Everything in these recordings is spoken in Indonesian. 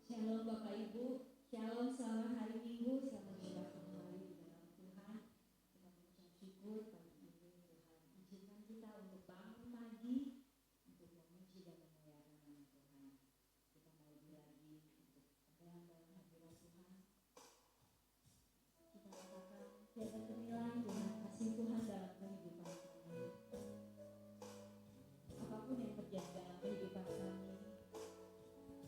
Shalom Bapak Ibu, Shalom selamat hari Minggu, selamat berjumpa kembali di dalam Tuhan. Kita mengucap syukur pagi ini Tuhan izinkan kita untuk bangun pagi untuk memuji dan memuliakan nama Tuhan. Kita mau lebih lagi untuk berada dalam hadirat Tuhan. Kita katakan tiada ternilai Tuhan, kasih Tuhan dalam kehidupan kami. Apapun yang terjadi dalam kehidupan kami,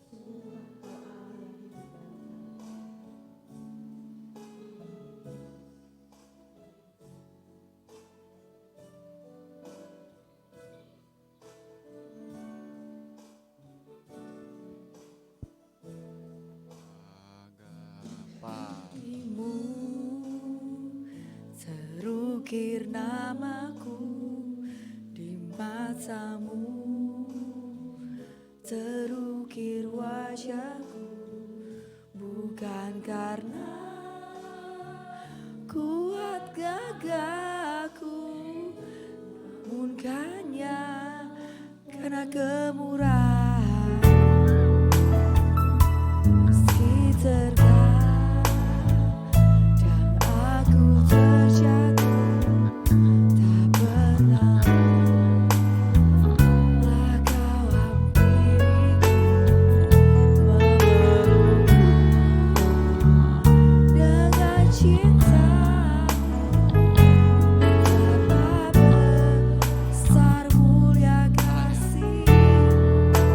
sungguh Tuhan Engkau Allah yang hidup dalam kami. Hatimu terukir namaku di matamu, terukir wajahku, bukan karena kuat gagahku, namun hanya karena kemurahan. Meski terkadang aku terjatuh, tak pernah lah kau hampiriku, memelukku dengan cintamu. Betapa besar mulia kasih-Mu.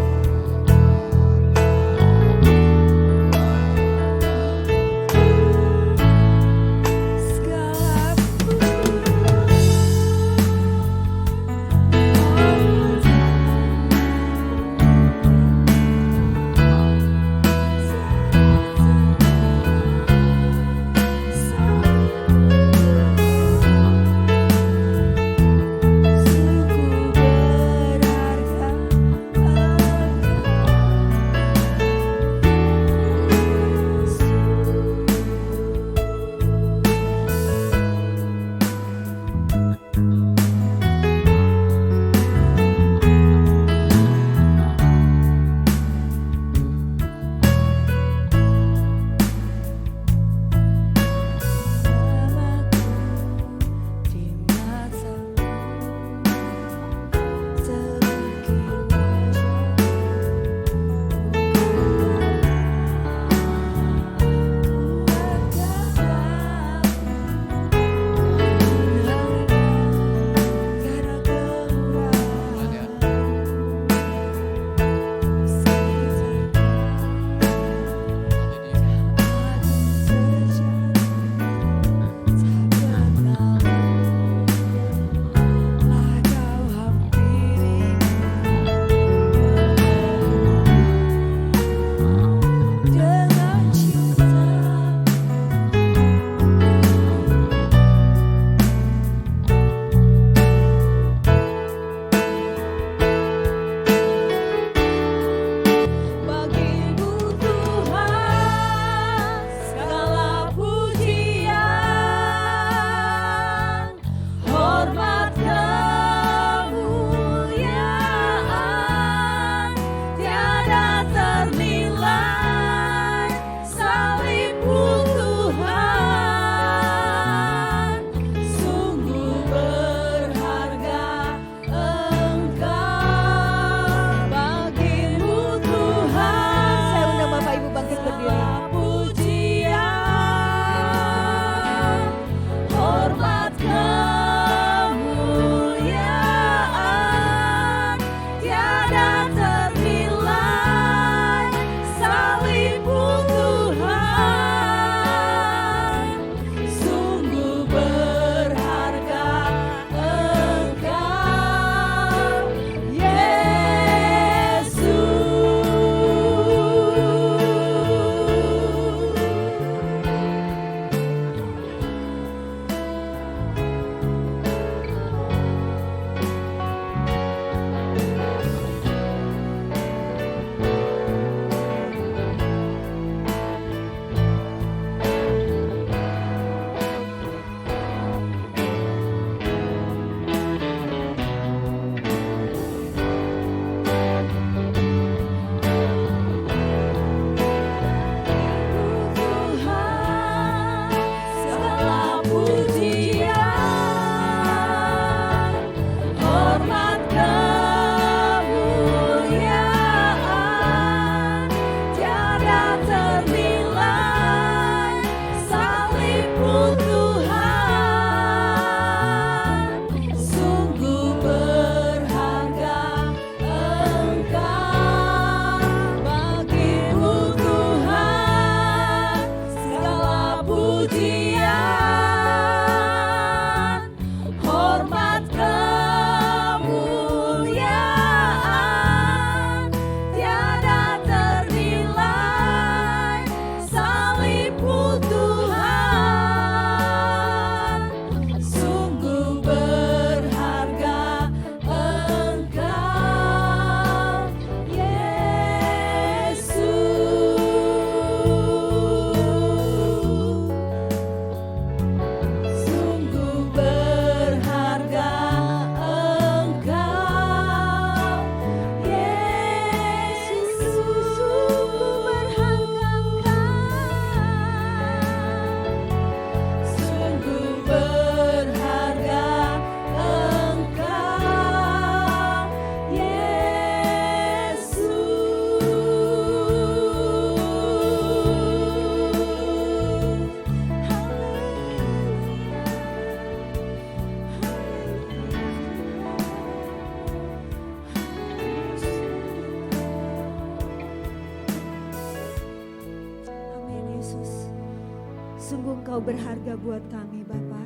Sungguh Engkau berharga buat kami Bapa.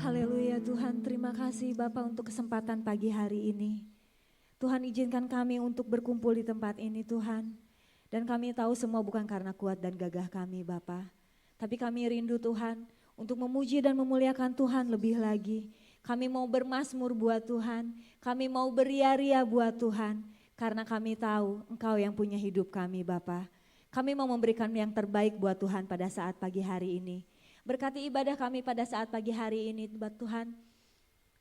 Haleluya Tuhan, terima kasih Bapa untuk kesempatan pagi hari ini. Tuhan izinkan kami untuk berkumpul di tempat ini Tuhan. Dan kami tahu semua bukan karena kuat dan gagah kami Bapa. Tapi kami rindu Tuhan untuk memuji dan memuliakan Tuhan lebih lagi. Kami mau bermazmur buat Tuhan, kami mau beria-ria buat Tuhan. Karena kami tahu Engkau yang punya hidup kami Bapa. Kami mau memberikan yang terbaik buat Tuhan pada saat pagi hari ini. Berkati ibadah kami pada saat pagi hari ini buat Tuhan.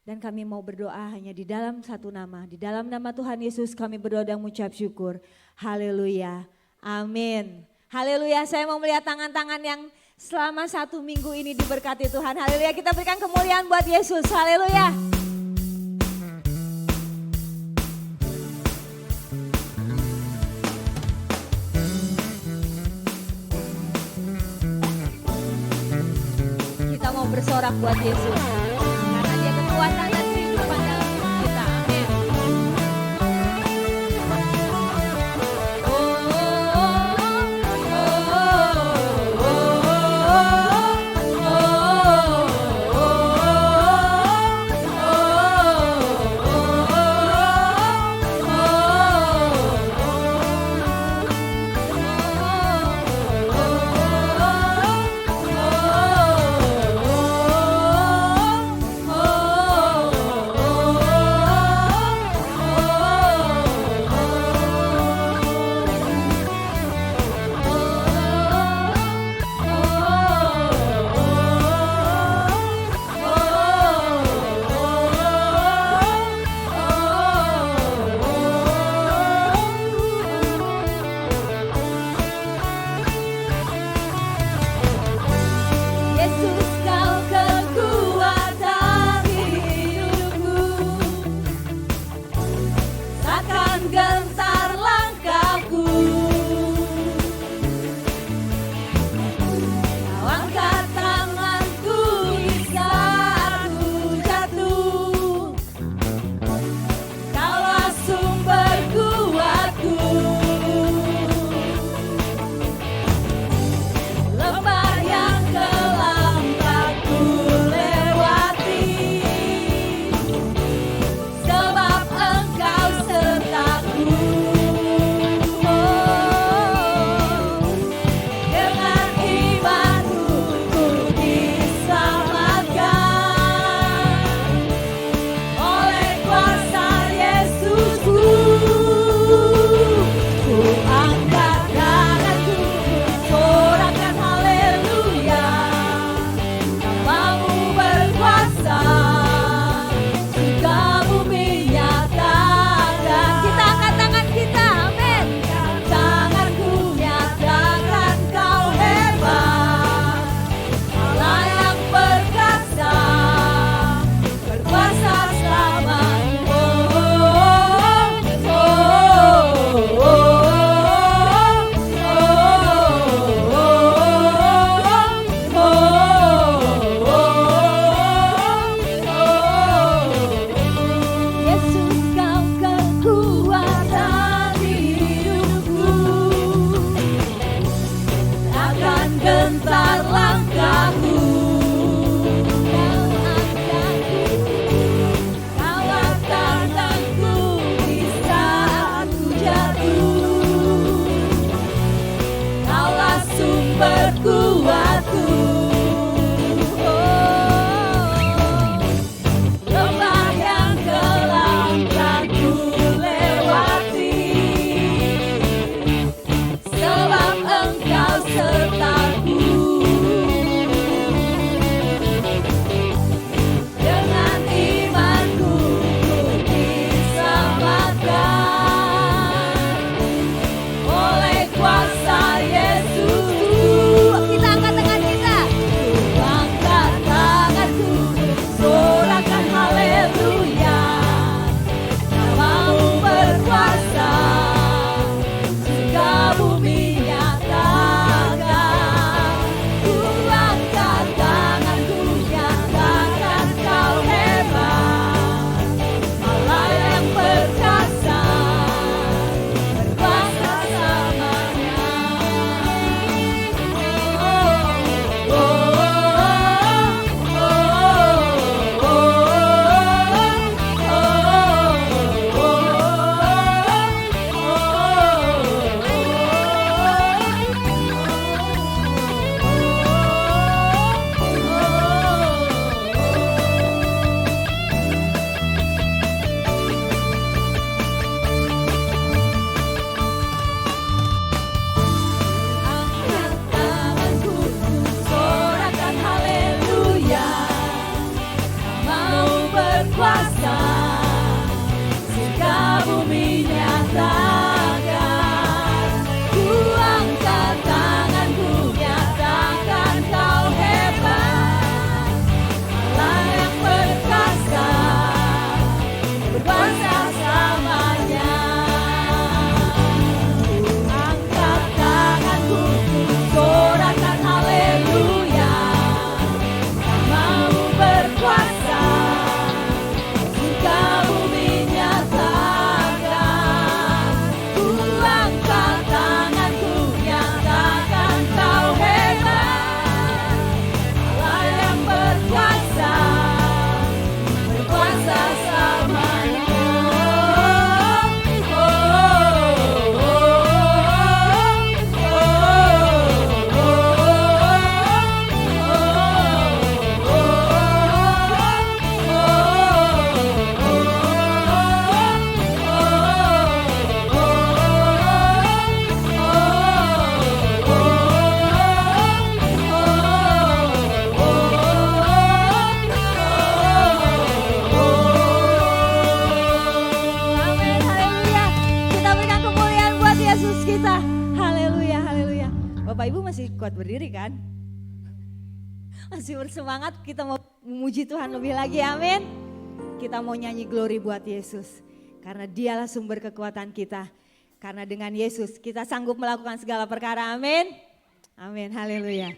Dan kami mau berdoa hanya di dalam satu nama. Di dalam nama Tuhan Yesus kami berdoa dan mengucap syukur. Haleluya. Amin. Haleluya. Saya mau melihat tangan-tangan yang selama 1 minggu ini diberkati Tuhan. Haleluya. Kita berikan kemuliaan buat Yesus. Haleluya. Bersorak buat Yesus karena Dia kekuatan dan kehidupan dalam hidup kita. Amin. haleluya, haleluya. Bapak Ibu masih kuat berdiri kan? Masih bersemangat, kita mau memuji Tuhan lebih lagi, amin. Kita mau nyanyi glory buat Yesus. Karena dialah sumber kekuatan kita. Karena dengan Yesus kita sanggup melakukan segala perkara, amin. Amin, haleluya.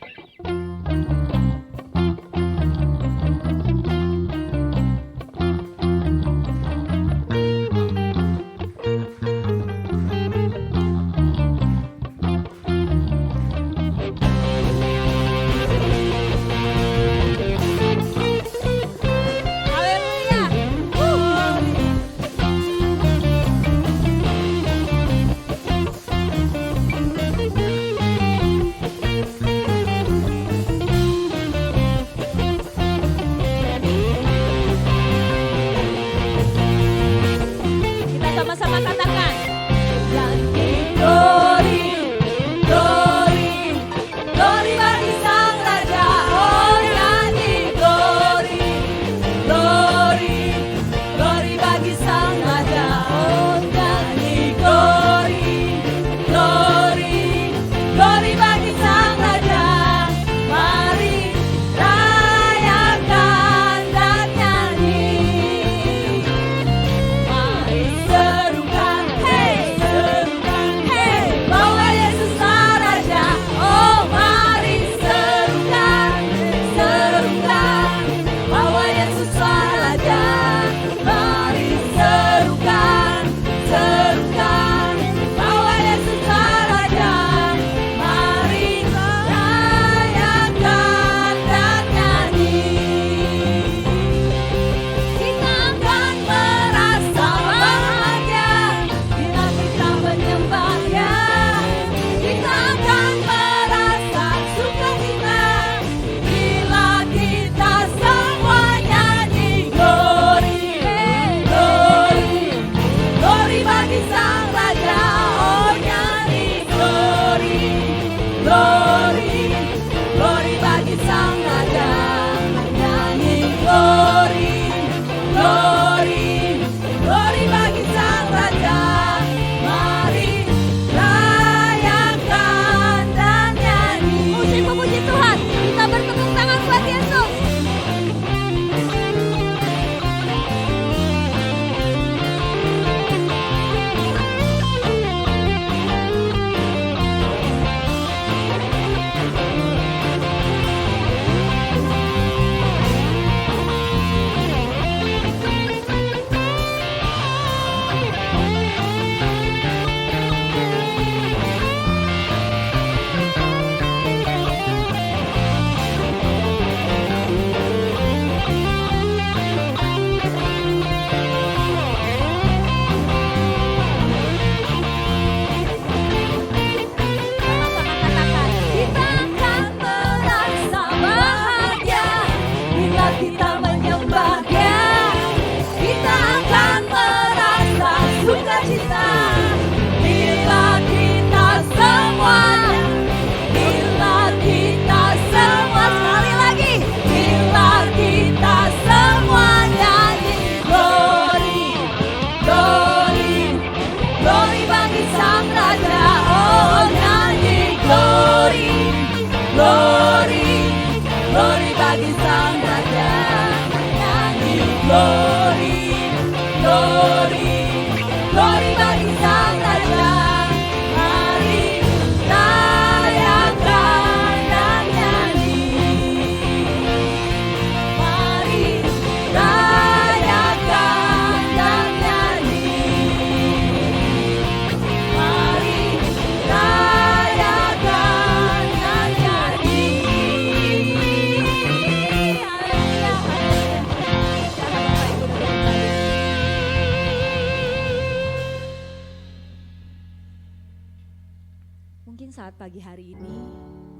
Pagi hari ini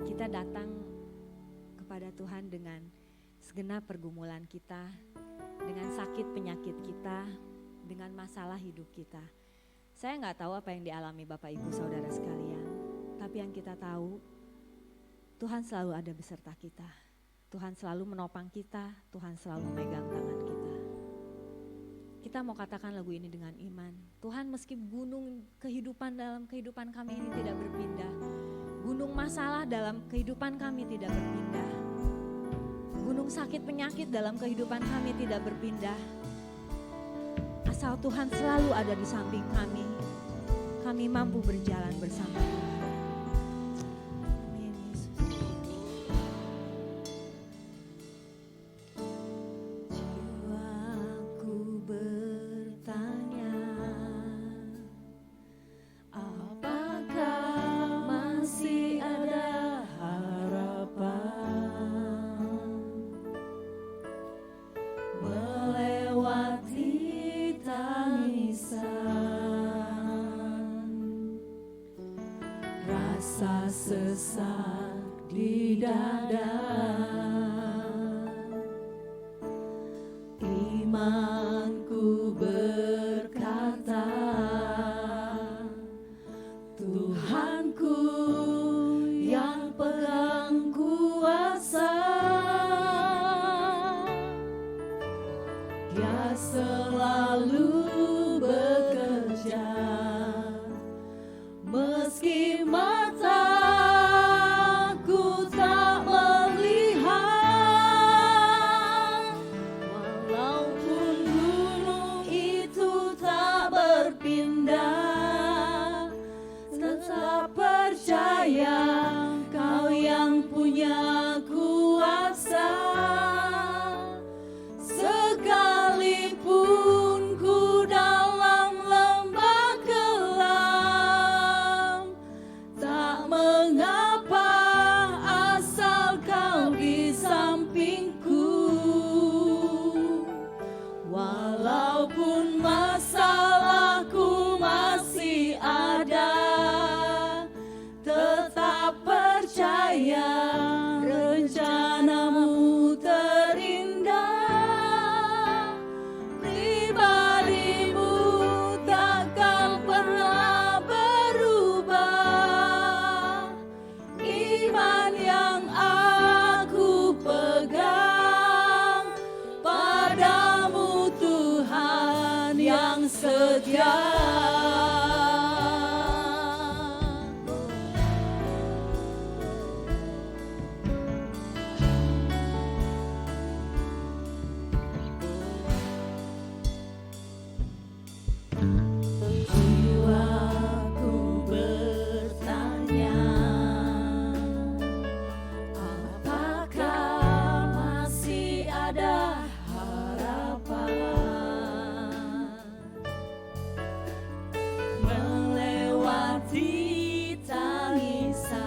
kita datang kepada Tuhan dengan segenap pergumulan kita, dengan sakit penyakit kita, dengan masalah hidup kita. Saya nggak tahu apa yang dialami Bapak Ibu Saudara sekalian, tapi yang kita tahu Tuhan selalu ada beserta kita. Tuhan selalu menopang kita, Tuhan selalu memegang tangan kita. Kita mau katakan lagu ini dengan iman. Tuhan, meski gunung kehidupan dalam kehidupan kami ini tidak berpindah, gunung masalah dalam kehidupan kami tidak berpindah, gunung sakit penyakit dalam kehidupan kami tidak berpindah, asal Tuhan selalu ada di samping kami mampu berjalan bersama Tuhan. Amin, Yesus. Jiwaku bertanya, apakah masih ada harapan melewati tangisan, rasa sesak di dada, imanku berkata, Tuhanku yang pegang kuasa, Dia selalu bekerja, meski mataku tak melihat, walaupun gunung itu tak berpindah, tetap percaya Kau yang punya kuasa. Sekalipun ku dalam lembah kelam, tak mengapa asal Kau di sampingku. Walaupun masalahku masih ada, tetap percaya rencanamu terindah. Pribadimu takkan pernah berubah. Iman yang aku pegang padamu, Tuhan yang setia. Jiwaku bertanya, apakah masih ada harapan melewati tangisan,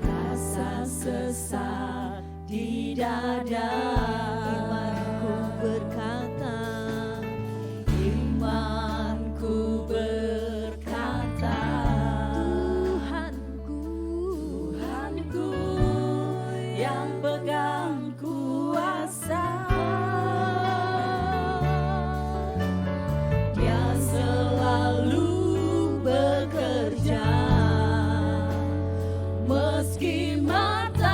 rasa sesak di dada. Imanku berkata, imanku berkata, Tuhanku yang pegang kuasa, Dia selalu bekerja, meski mataku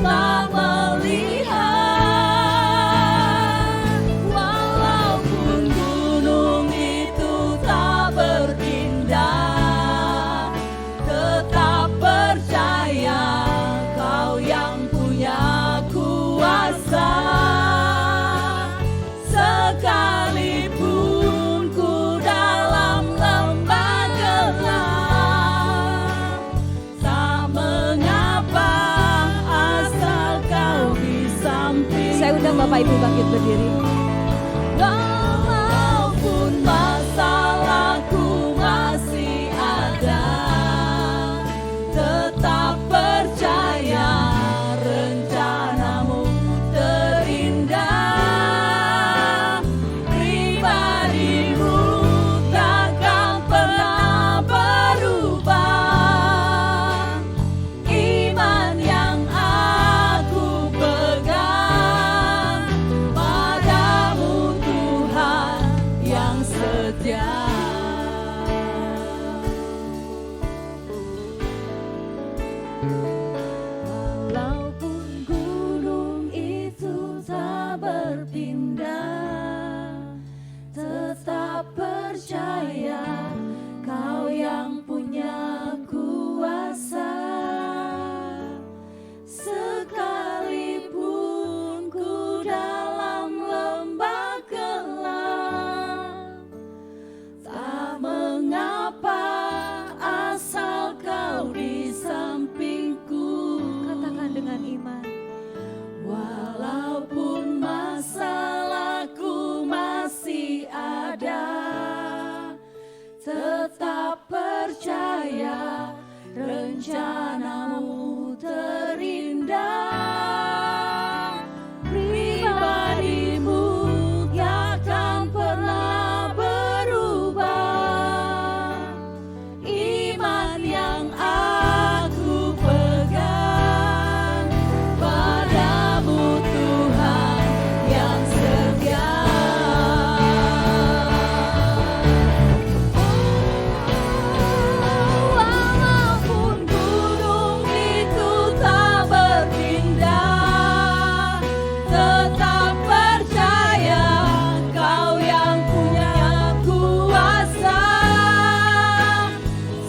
tak melihat, walaupun gunung itu tak berpindah, tetap percaya Kau yang punya kuasa. Sekalipun ku dalam lembah gelap, tak mengapa asal Kau di samping. Saya undang Bapak Ibu bangkit berdiri. Walaupun masalahku masih ada, tetap percaya rencanamu terindah. Pribadimu takkan pernah berubah. Iman yang aku pegang padamu, Tuhan yang setia. Walaupun gunung tetap percaya rencanamu terindah. Pribadimu takkan pernah berubah. Iman yang aku pegang padamu Tuhan yang setia. Walaupun gunung itu tak berpindah, tetap percaya Kau yang punya kuasa.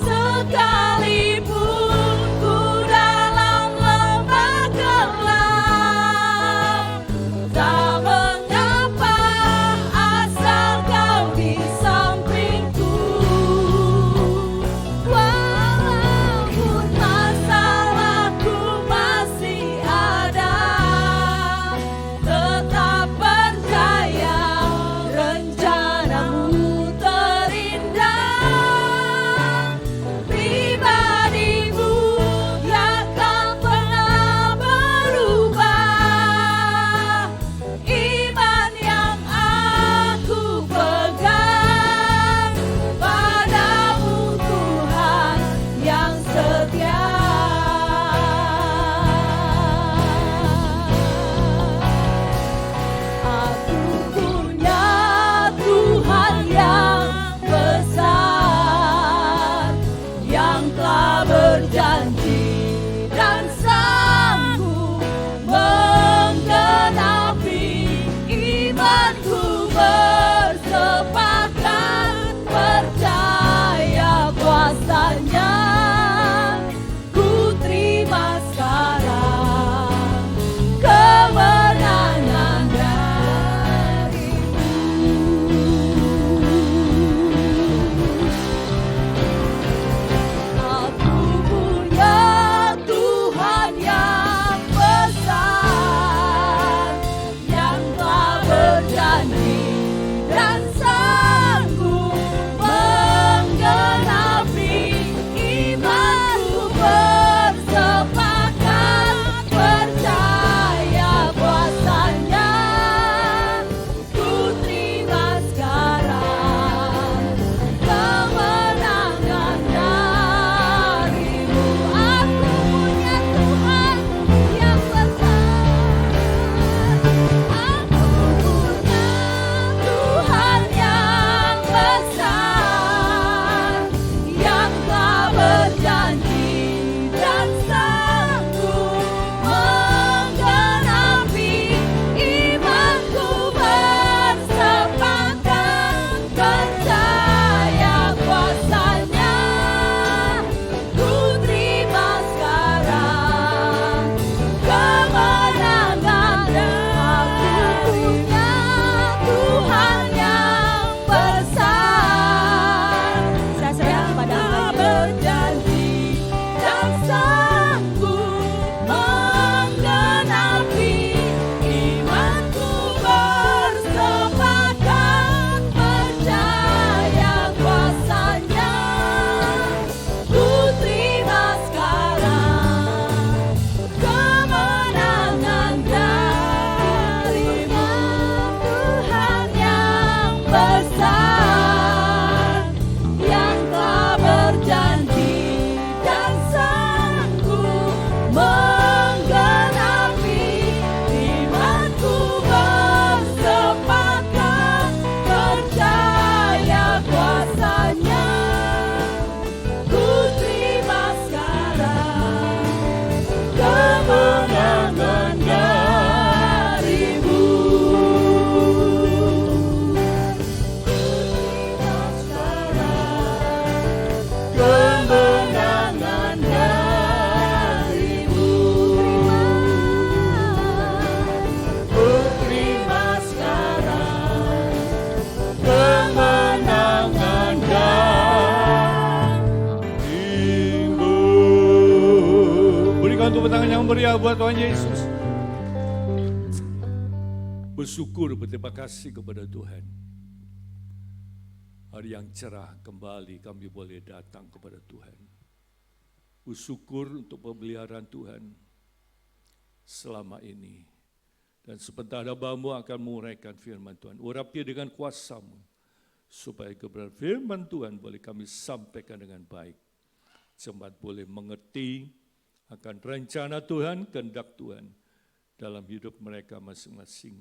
Sekalipun ku dalam lembah gelap, tak mengapa asal Kau di sampingku. Walaupun masalahku masih ada, tetap percaya rencanamu terindah. Pribadimu takkan pernah berubah. Iman yang aku pegang padamu Tuhan yang setia. Aku punya Tuhan yang besar, yang telah berjanji dan sanggup menggenapi. Imanku bersepakat percaya kuasa-Nya. Ku terima sekarang kemenangan darimu. Aku punya Tuhan yang besar, yang telah berjanji dan sanggup menggenapi. Imanku bersepakat percaya kuasa-Nya. Ku terima sekarang kemenangan darimu. Aku punya Tuhan yang besar, aku punya Tuhan yang besar, yang telah berjanji dan sanggup menggenapi. Imanku bersepakat percaya kuasa-Nya. Ku terima sekarang kemenangan darimu. Tuhan yang besar, Saya serahkan kepada yang berjanji dan sanggup menggenapi. Imanku bersepakat percaya kuasa-Nya. Ku terima sekarang kemenangan darimu. Tuhan yang besar, yang telah berjanji dan sanggup menggenapi. Imanku bersepakat percaya kuasa-Nya. Ku terima sekarang kemenangan darimu. Kemenangan darimu. Ku terima sekarang kemenangan darimu. Berikan tepuk tangan yang meriah buat Tuhan Yesus. Bersyukur, berterima kasih kepada Tuhan. Hari yang cerah kembali kami boleh datang kepada Tuhan. Bersyukur untuk pemeliharaan Tuhan selama ini. Dan sebentar hambamu akan menguraikan firman Tuhan. Urapi dengan kuasa-Mu, supaya kebenaran firman Tuhan boleh kami sampaikan dengan baik. Jemaat boleh mengerti akan rencana Tuhan, kehendak Tuhan dalam hidup mereka masing-masing.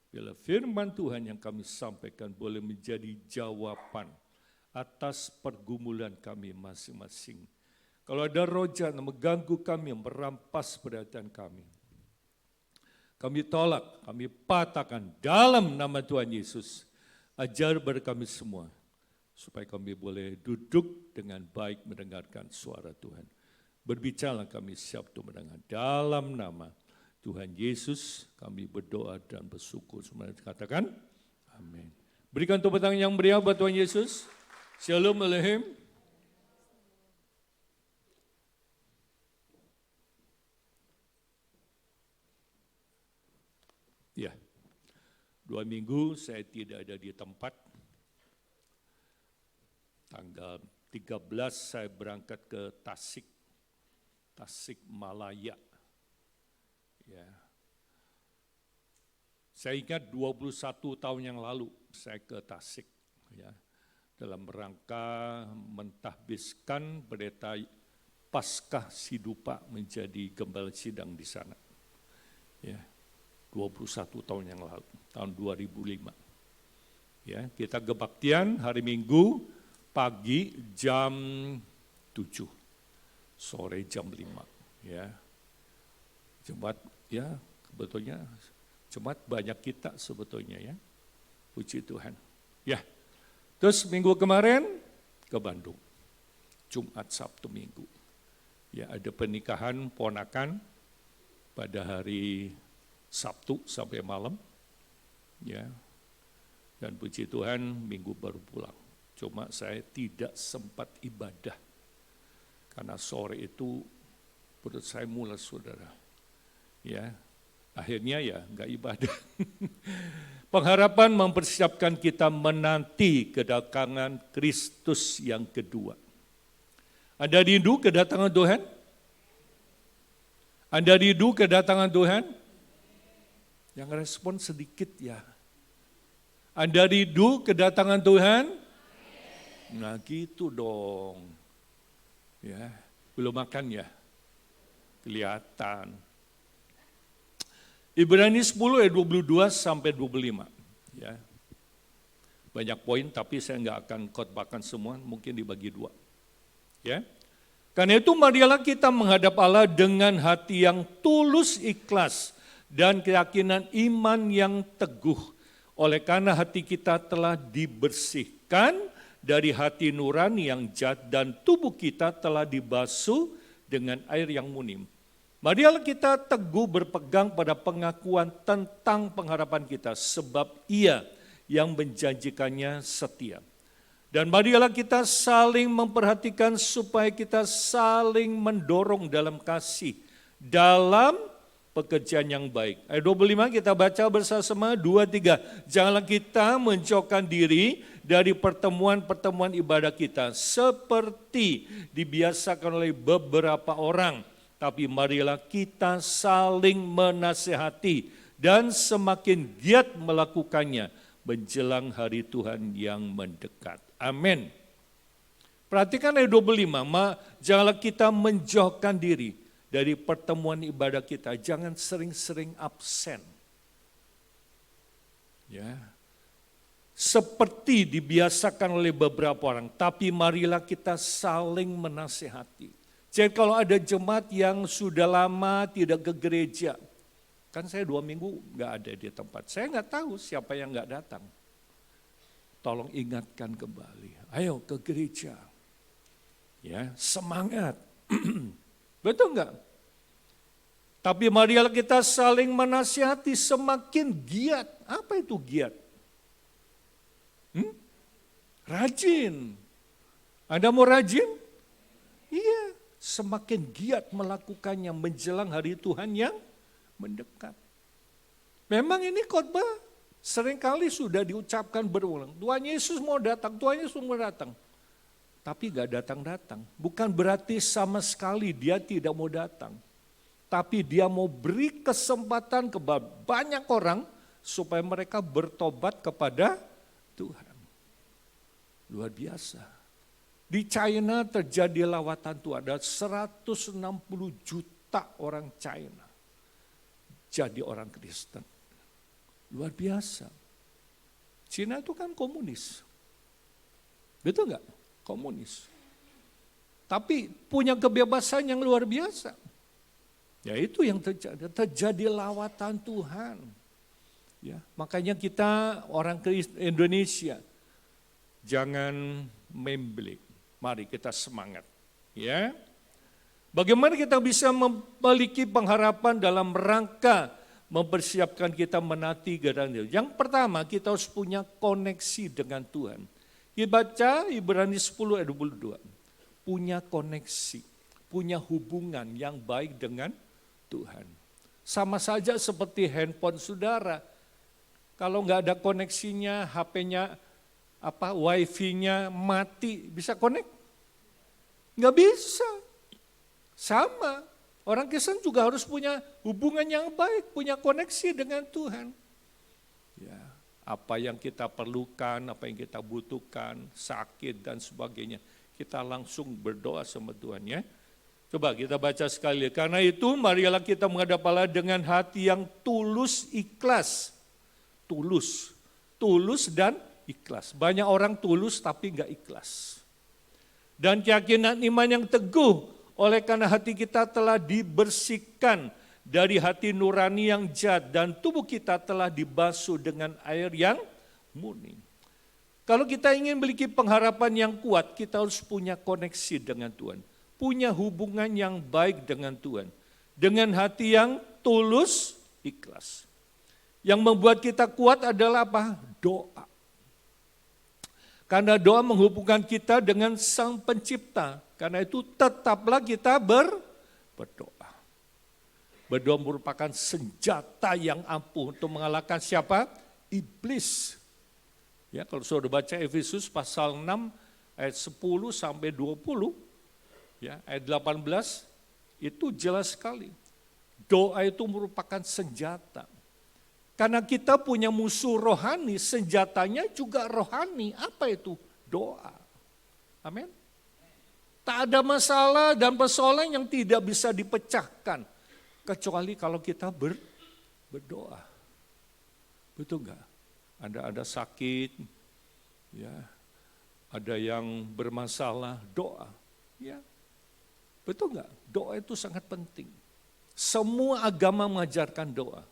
Bila firman Tuhan yang kami sampaikan boleh menjadi jawaban atas pergumulan kami masing-masing. Kalau ada roh jahat yang mengganggu kami, yang merampas perhatian kami tolak, kami patahkan dalam nama Tuhan Yesus. Ajar pada kami semua, supaya kami boleh duduk dengan baik mendengarkan suara Tuhan. Berbicara kami siap untuk mendengar. Dalam nama Tuhan Yesus kami berdoa dan bersyukur. Semua katakan, amin. Berikan tepuk tangan yang meriah buat Tuhan Yesus. Shalom Aleichem. Ya, 2 minggu saya tidak ada di tempat. Tanggal 13 saya berangkat ke Tasik Malaya. Ya. Saya ingat 21 tahun yang lalu saya ke Tasik, ya, dalam rangka mentahbiskan pendeta Paskah Sidupa menjadi gembala sidang di sana. Ya. 21 tahun yang lalu, tahun 2005. Ya, kita kebaktian hari Minggu pagi jam 7, sore jam 5. Ya, jemaat, ya sebetulnya jemaat banyak kita sebetulnya, ya, puji Tuhan. Ya, terus minggu kemarin ke Bandung, Jumat, Sabtu, Minggu. Ya, ada pernikahan ponakan pada hari Sabtu sampai malam, ya, dan puji Tuhan Minggu baru pulang. Cuma saya tidak sempat ibadah karena sore itu perut saya mules, saudara. Ya, akhirnya ya nggak ibadah. Pengharapan mempersiapkan kita menanti kedatangan Kristus yang kedua. Anda rindu kedatangan Tuhan? Anda rindu kedatangan Tuhan? Yang respon sedikit ya. Anda rindu kedatangan Tuhan? Nah gitu dong. Ya, belum makan ya? Kelihatan. Ibrani 10 ayat 22 sampai 25. Ya. Banyak poin tapi saya nggak akan khotbahkan semua, mungkin dibagi 2. Ya. Karena itu marilah kita menghadap Allah dengan hati yang tulus ikhlas dan keyakinan iman yang teguh. Oleh karena hati kita telah dibersihkan dari hati nurani yang jahat dan tubuh kita telah dibasuh dengan air yang murni. Marilah kita teguh berpegang pada pengakuan tentang pengharapan kita, sebab Ia yang menjanjikannya setia. Dan marilah kita saling memperhatikan supaya kita saling mendorong dalam kasih, dalam pekerjaan yang baik. Ayat 25 kita baca bersama-sama, 2, 3. Janganlah kita menjauhkan diri dari pertemuan-pertemuan ibadah kita seperti dibiasakan oleh beberapa orang. Tapi marilah kita saling menasihati dan semakin giat melakukannya menjelang hari Tuhan yang mendekat. Amin. Perhatikan ayat 25, janganlah kita menjauhkan diri dari pertemuan ibadah kita, jangan sering-sering absen. Ya. Seperti dibiasakan oleh beberapa orang, tapi marilah kita saling menasihati. Jadi kalau ada jemaat yang sudah lama tidak ke gereja, kan saya 2 minggu nggak ada di tempat, saya nggak tahu siapa yang nggak datang. Tolong ingatkan kembali, ayo ke gereja. Ya, semangat. Betul enggak? Tapi marilah kita saling menasihati semakin giat. Apa itu giat? Rajin. Anda mau rajin? Iya, semakin giat melakukannya menjelang hari Tuhan yang mendekat. Memang ini khotbah Seringkali sudah diucapkan berulang, Tuhan Yesus mau datang, Tuhan Yesus mau datang. Tapi gak datang-datang. Bukan berarti sama sekali dia tidak mau datang. Tapi dia mau beri kesempatan kepada banyak orang supaya mereka bertobat kepada Tuhan. Luar biasa. Di China terjadi lawatan Tuhan. Ada 160 juta orang China jadi orang Kristen. Luar biasa. Cina itu kan komunis. Betul nggak? Komunis. Tapi punya kebebasan yang luar biasa. Ya itu yang terjadi. Terjadi lawatan Tuhan. Ya, makanya kita orang Indonesia jangan membeli. Mari kita semangat. Ya. Bagaimana kita bisa memiliki pengharapan dalam rangka mempersiapkan kita menanti kedatangan Dia. Yang pertama kita harus punya koneksi dengan Tuhan. Kita baca Ibrani 10 ayat 22. Punya koneksi, punya hubungan yang baik dengan Tuhan. Sama saja seperti handphone saudara. Kalau nggak ada koneksinya, HP-nya, wifi-nya mati, bisa connect? Nggak bisa. Sama. Orang Kristen juga harus punya hubungan yang baik, punya koneksi dengan Tuhan. Ya, apa yang kita perlukan, apa yang kita butuhkan, sakit dan sebagainya, kita langsung berdoa sama Tuhan ya. Coba kita baca sekali. Karena itu marilah kita menghadap Allah dengan hati yang tulus, ikhlas. Tulus dan ikhlas. Banyak orang tulus tapi enggak ikhlas. Dan keyakinan iman yang teguh. Oleh karena hati kita telah dibersihkan dari hati nurani yang jahat dan tubuh kita telah dibasuh dengan air yang murni. Kalau kita ingin memiliki pengharapan yang kuat, kita harus punya koneksi dengan Tuhan. Punya hubungan yang baik dengan Tuhan. Dengan hati yang tulus, ikhlas. Yang membuat kita kuat adalah apa? Doa. Karena doa menghubungkan kita dengan Sang Pencipta. Karena itu tetaplah kita berdoa. Berdoa merupakan senjata yang ampuh untuk mengalahkan siapa? Iblis. Ya, kalau saudara baca Efesus pasal 6 ayat 10 sampai 20, ya, ayat 18 itu jelas sekali. Doa itu merupakan senjata. Karena kita punya musuh rohani, senjatanya juga rohani. Apa itu? Doa. Amin. Tak ada masalah dan persoalan yang tidak bisa dipecahkan. Kecuali kalau kita berdoa. Betul enggak? Ada sakit, ya, ada yang bermasalah, doa. Ya. Betul enggak? Doa itu sangat penting. Semua agama mengajarkan doa.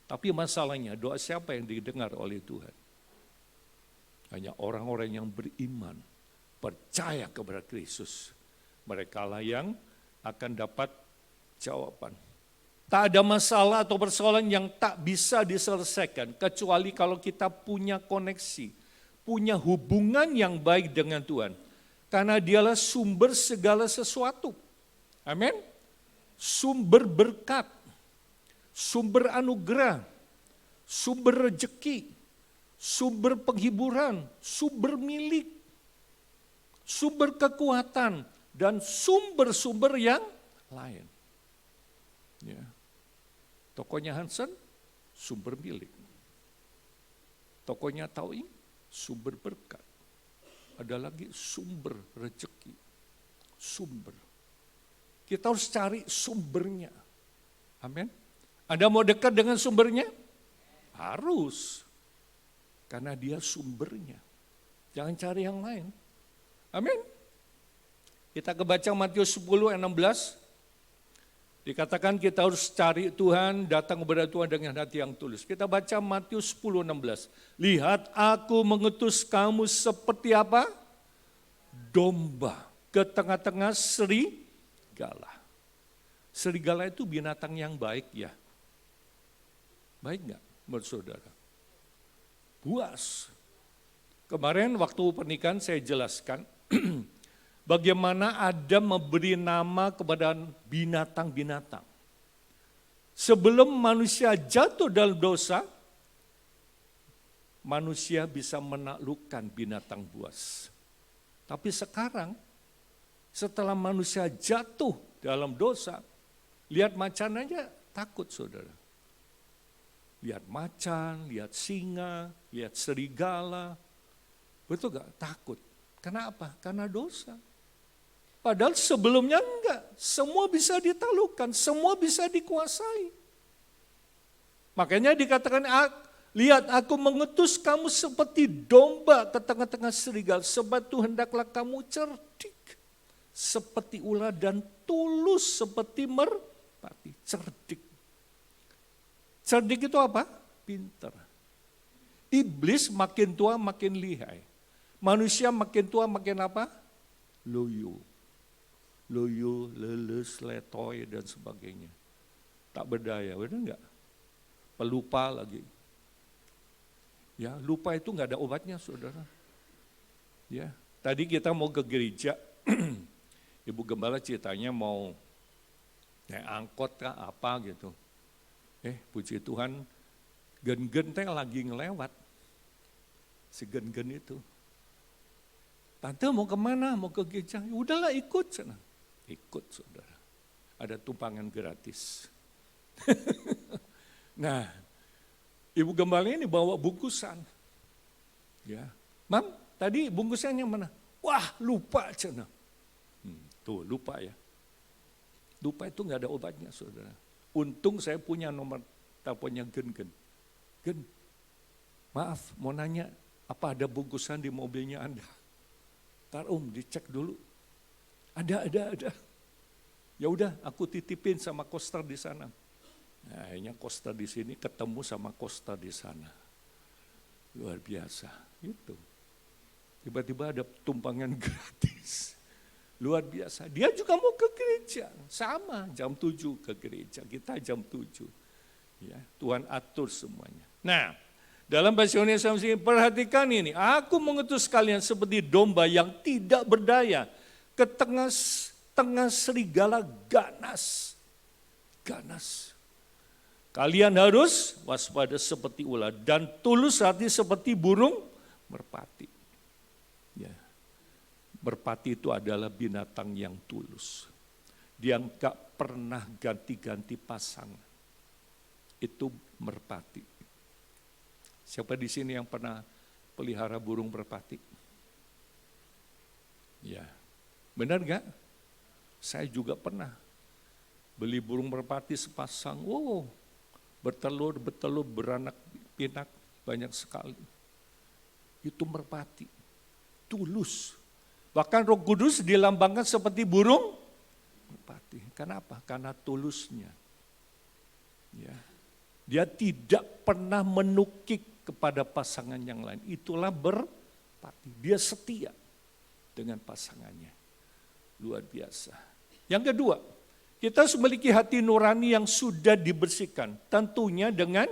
Tapi masalahnya doa siapa yang didengar oleh Tuhan? Hanya orang-orang yang beriman. Percaya kepada Kristus, mereka lah yang akan dapat jawaban. Tak ada masalah atau persoalan yang tak bisa diselesaikan, kecuali kalau kita punya koneksi, punya hubungan yang baik dengan Tuhan. Karena dialah sumber segala sesuatu. Amin. Sumber berkat, sumber anugerah, sumber rejeki, sumber penghiburan, sumber milik, sumber kekuatan, dan sumber-sumber yang lain. Ya. Tokonya Hansen, sumber milik. Tokonya Taoing, sumber berkat. Ada lagi sumber rezeki. Sumber. Kita harus cari sumbernya. Amin. Anda mau dekat dengan sumbernya? Harus. Karena dia sumbernya. Jangan cari yang lain. Amin. Kita kebaca Matius 10 ayat 16. Dikatakan kita harus cari Tuhan, datang kepada Tuhan dengan hati yang tulus. Kita baca Matius 10 16. Lihat aku mengutus kamu seperti apa? Domba ke tengah-tengah serigala. Serigala itu binatang yang baik ya. Baik enggak menurut saudara? Buas. Kemarin waktu pernikahan saya jelaskan bagaimana Adam memberi nama kepada binatang-binatang. Sebelum manusia jatuh dalam dosa, manusia bisa menaklukkan binatang buas. Tapi sekarang setelah manusia jatuh dalam dosa, lihat macan aja takut saudara. Lihat macan, lihat singa, lihat serigala. Betul gak? Takut. Kenapa? Karena dosa. Padahal sebelumnya enggak. Semua bisa ditaklukkan, semua bisa dikuasai. Makanya dikatakan, lihat aku mengutus kamu seperti domba ke tengah-tengah serigala. Sebab itu hendaklah kamu cerdik. Seperti ular dan tulus seperti merpati. Cerdik. Cerdik itu apa? Pintar. Iblis makin tua makin lihai. Manusia makin tua makin apa? Loyo. Loyo, leles, letoy dan sebagainya. Tak berdaya, benar enggak? Pelupa lagi. Ya, lupa itu enggak ada obatnya, saudara. Ya, tadi kita mau ke gereja. Ibu Gembala ceritanya mau naik angkot kah apa gitu. Puji Tuhan, gen-gen teh lagi ngelewat. Si gen-gen itu. Tante mau kemana? Mau ke gereja? Udahlah ikut sana. Ikut saudara. Ada tumpangan gratis. Nah, Ibu Gembala ini bawa bungkusan. Ya, Mam, tadi bungkusan yang mana? Wah, lupa cina. Tuh, lupa ya. Lupa itu nggak ada obatnya, saudara. Untung saya punya nomor teleponnya Gen. Gen, maaf, mau nanya, apa ada bungkusan di mobilnya Anda? Ntar dicek dulu. Ada. Ya udah, aku titipin sama Koster di sana. Nah, akhirnya Koster di sini ketemu sama Koster di sana. Luar biasa, itu. Tiba-tiba ada tumpangan gratis. Luar biasa. Dia juga mau ke gereja. Sama, jam 7 ke gereja. Kita jam 7. Ya, Tuhan atur semuanya. Nah, dalam bahasa Indonesia perhatikan ini. Aku mengutus kalian seperti domba yang tidak berdaya. Ke tengah serigala ganas. Ganas. Kalian harus waspada seperti ular. Dan tulus hati seperti burung merpati. Ya. Merpati itu adalah binatang yang tulus. Dia enggak pernah ganti-ganti pasangan. Itu merpati. Siapa di sini yang pernah pelihara burung merpati? Ya, benar enggak? Saya juga pernah beli burung merpati sepasang. Wow, bertelur, beranak pinak banyak sekali. Itu merpati, tulus. Bahkan Roh Kudus dilambangkan seperti burung merpati. Kenapa? Karena tulusnya. Ya. Dia tidak pernah menukik kepada pasangan yang lain. Itulah merpati. Dia setia dengan pasangannya. Luar biasa. Yang kedua, kita harus memiliki hati nurani yang sudah dibersihkan. Tentunya dengan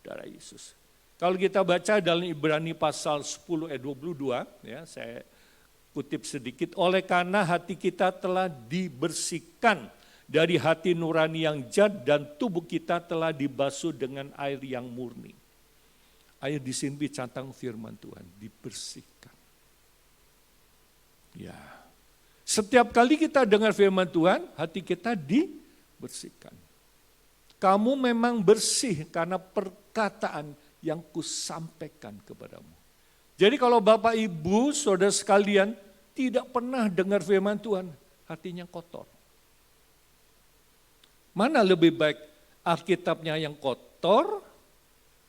darah Yesus. Kalau kita baca dalam Ibrani pasal 10 ayat 22, ya, saya kutip sedikit, oleh karena hati kita telah dibersihkan dari hati nurani yang jahat dan tubuh kita telah dibasuh dengan air yang murni. Air di sini bicara firman Tuhan, dibersihkan. Ya, setiap kali kita dengar firman Tuhan, hati kita dibersihkan. Kamu memang bersih karena perkataan yang kusampaikan kepadamu. Jadi kalau Bapak Ibu, saudara sekalian, tidak pernah dengar firman Tuhan, hatinya kotor. Mana lebih baik Alkitabnya yang kotor,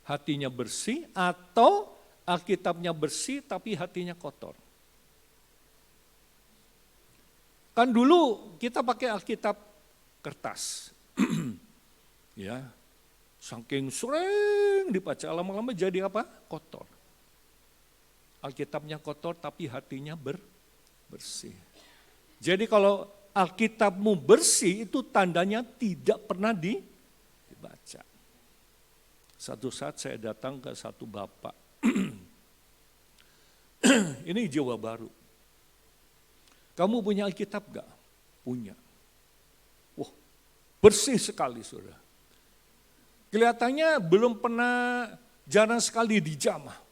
hatinya bersih, atau Alkitabnya bersih tapi hatinya kotor? Kan dulu kita pakai Alkitab kertas. Ya, saking sering dibaca, lama-lama jadi apa? Kotor. Alkitabnya kotor tapi hatinya bersih. Jadi kalau Alkitabmu bersih itu tandanya tidak pernah dibaca. Satu saat saya datang ke satu bapak. Ini Jawa Baru. Kamu punya Alkitab gak? Punya. Wah, bersih sekali saudara. Kelihatannya belum pernah, jarang sekali dijamah.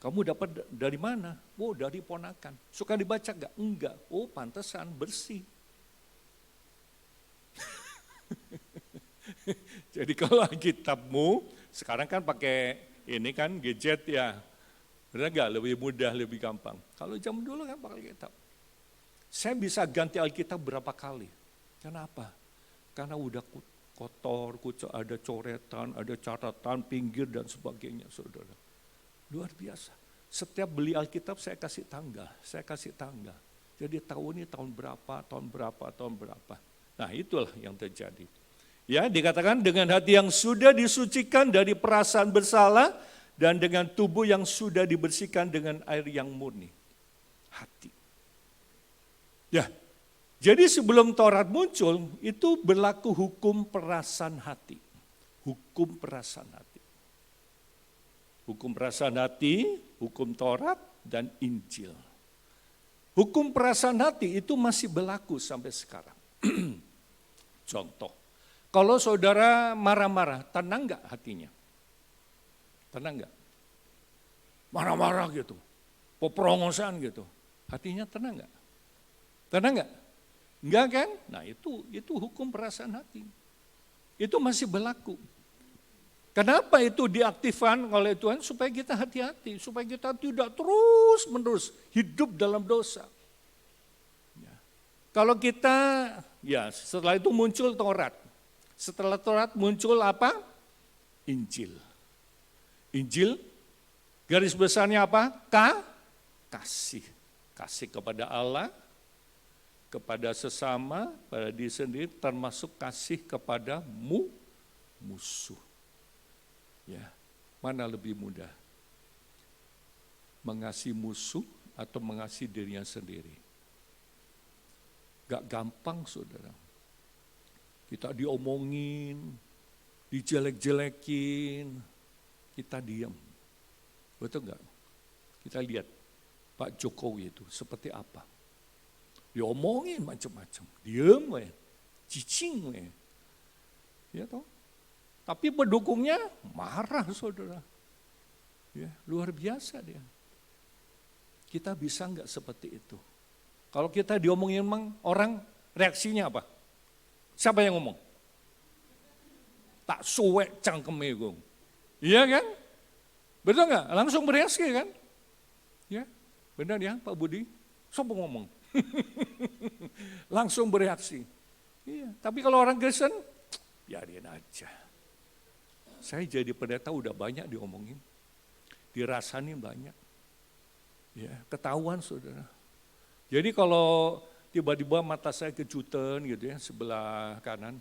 Kamu dapat dari mana? Oh, dari ponakan. Suka dibaca gak? Enggak. Oh, pantesan bersih. Jadi kalau Alkitabmu, sekarang kan pakai ini kan gadget ya. Benar gak? Lebih mudah, lebih gampang. Kalau zaman dulu kan pakai Alkitab. Saya bisa ganti Alkitab berapa kali. Kenapa? Karena udah kotor, ada coretan, ada catatan, pinggir dan sebagainya, saudara. Luar biasa. Setiap beli Alkitab saya kasih tanggal. Jadi tahu ini tahun berapa. Nah itulah yang terjadi. Ya, dikatakan dengan hati yang sudah disucikan dari perasaan bersalah dan dengan tubuh yang sudah dibersihkan dengan air yang murni. Hati. Ya, jadi sebelum Taurat muncul, itu berlaku hukum perasaan hati. Hukum perasaan hati. Hukum perasaan hati, hukum Taurat, dan Injil. Hukum perasaan hati itu masih berlaku sampai sekarang. Contoh, kalau saudara marah-marah, tenang gak hatinya? Tenang gak? Marah-marah gitu, poprongosan gitu. Hatinya tenang gak? Tenang gak? Enggak kan? Nah itu hukum perasaan hati. Itu masih berlaku. Kenapa itu diaktifkan oleh Tuhan? Supaya kita hati-hati, supaya kita tidak terus-menerus hidup dalam dosa. Ya. Kalau kita, ya setelah itu muncul Taurat. Setelah Taurat muncul apa? Injil. Injil, garis besarnya apa? Kasih. Kasih kepada Allah, kepada sesama, pada diri sendiri, termasuk kasih kepada musuh. Ya, mana lebih mudah? Mengasihi musuh atau mengasihi dirinya sendiri? Gak gampang, saudara. Kita diomongin, dijelek-jelekin, kita diam. Betul gak? Kita lihat Pak Jokowi itu seperti apa. Diomongin macam-macam, diam we, cicing we. Ya toh? Tapi pendukungnya marah, saudara. Ya, luar biasa dia. Kita bisa enggak seperti itu? Kalau kita diomongin emang orang reaksinya apa? Siapa yang ngomong? Tak suwek cangkeme gong. Iya kan? Betul enggak? Langsung bereaksi kan? Ya, benar ya Pak Budi? Siapa ngomong? Langsung bereaksi. Iya, tapi kalau orang Kristen, biarin aja. Saya jadi pendeta udah banyak diomongin, dirasain banyak. Ya, ketahuan saudara. Jadi kalau tiba-tiba mata saya kejutan gitu ya, sebelah kanan,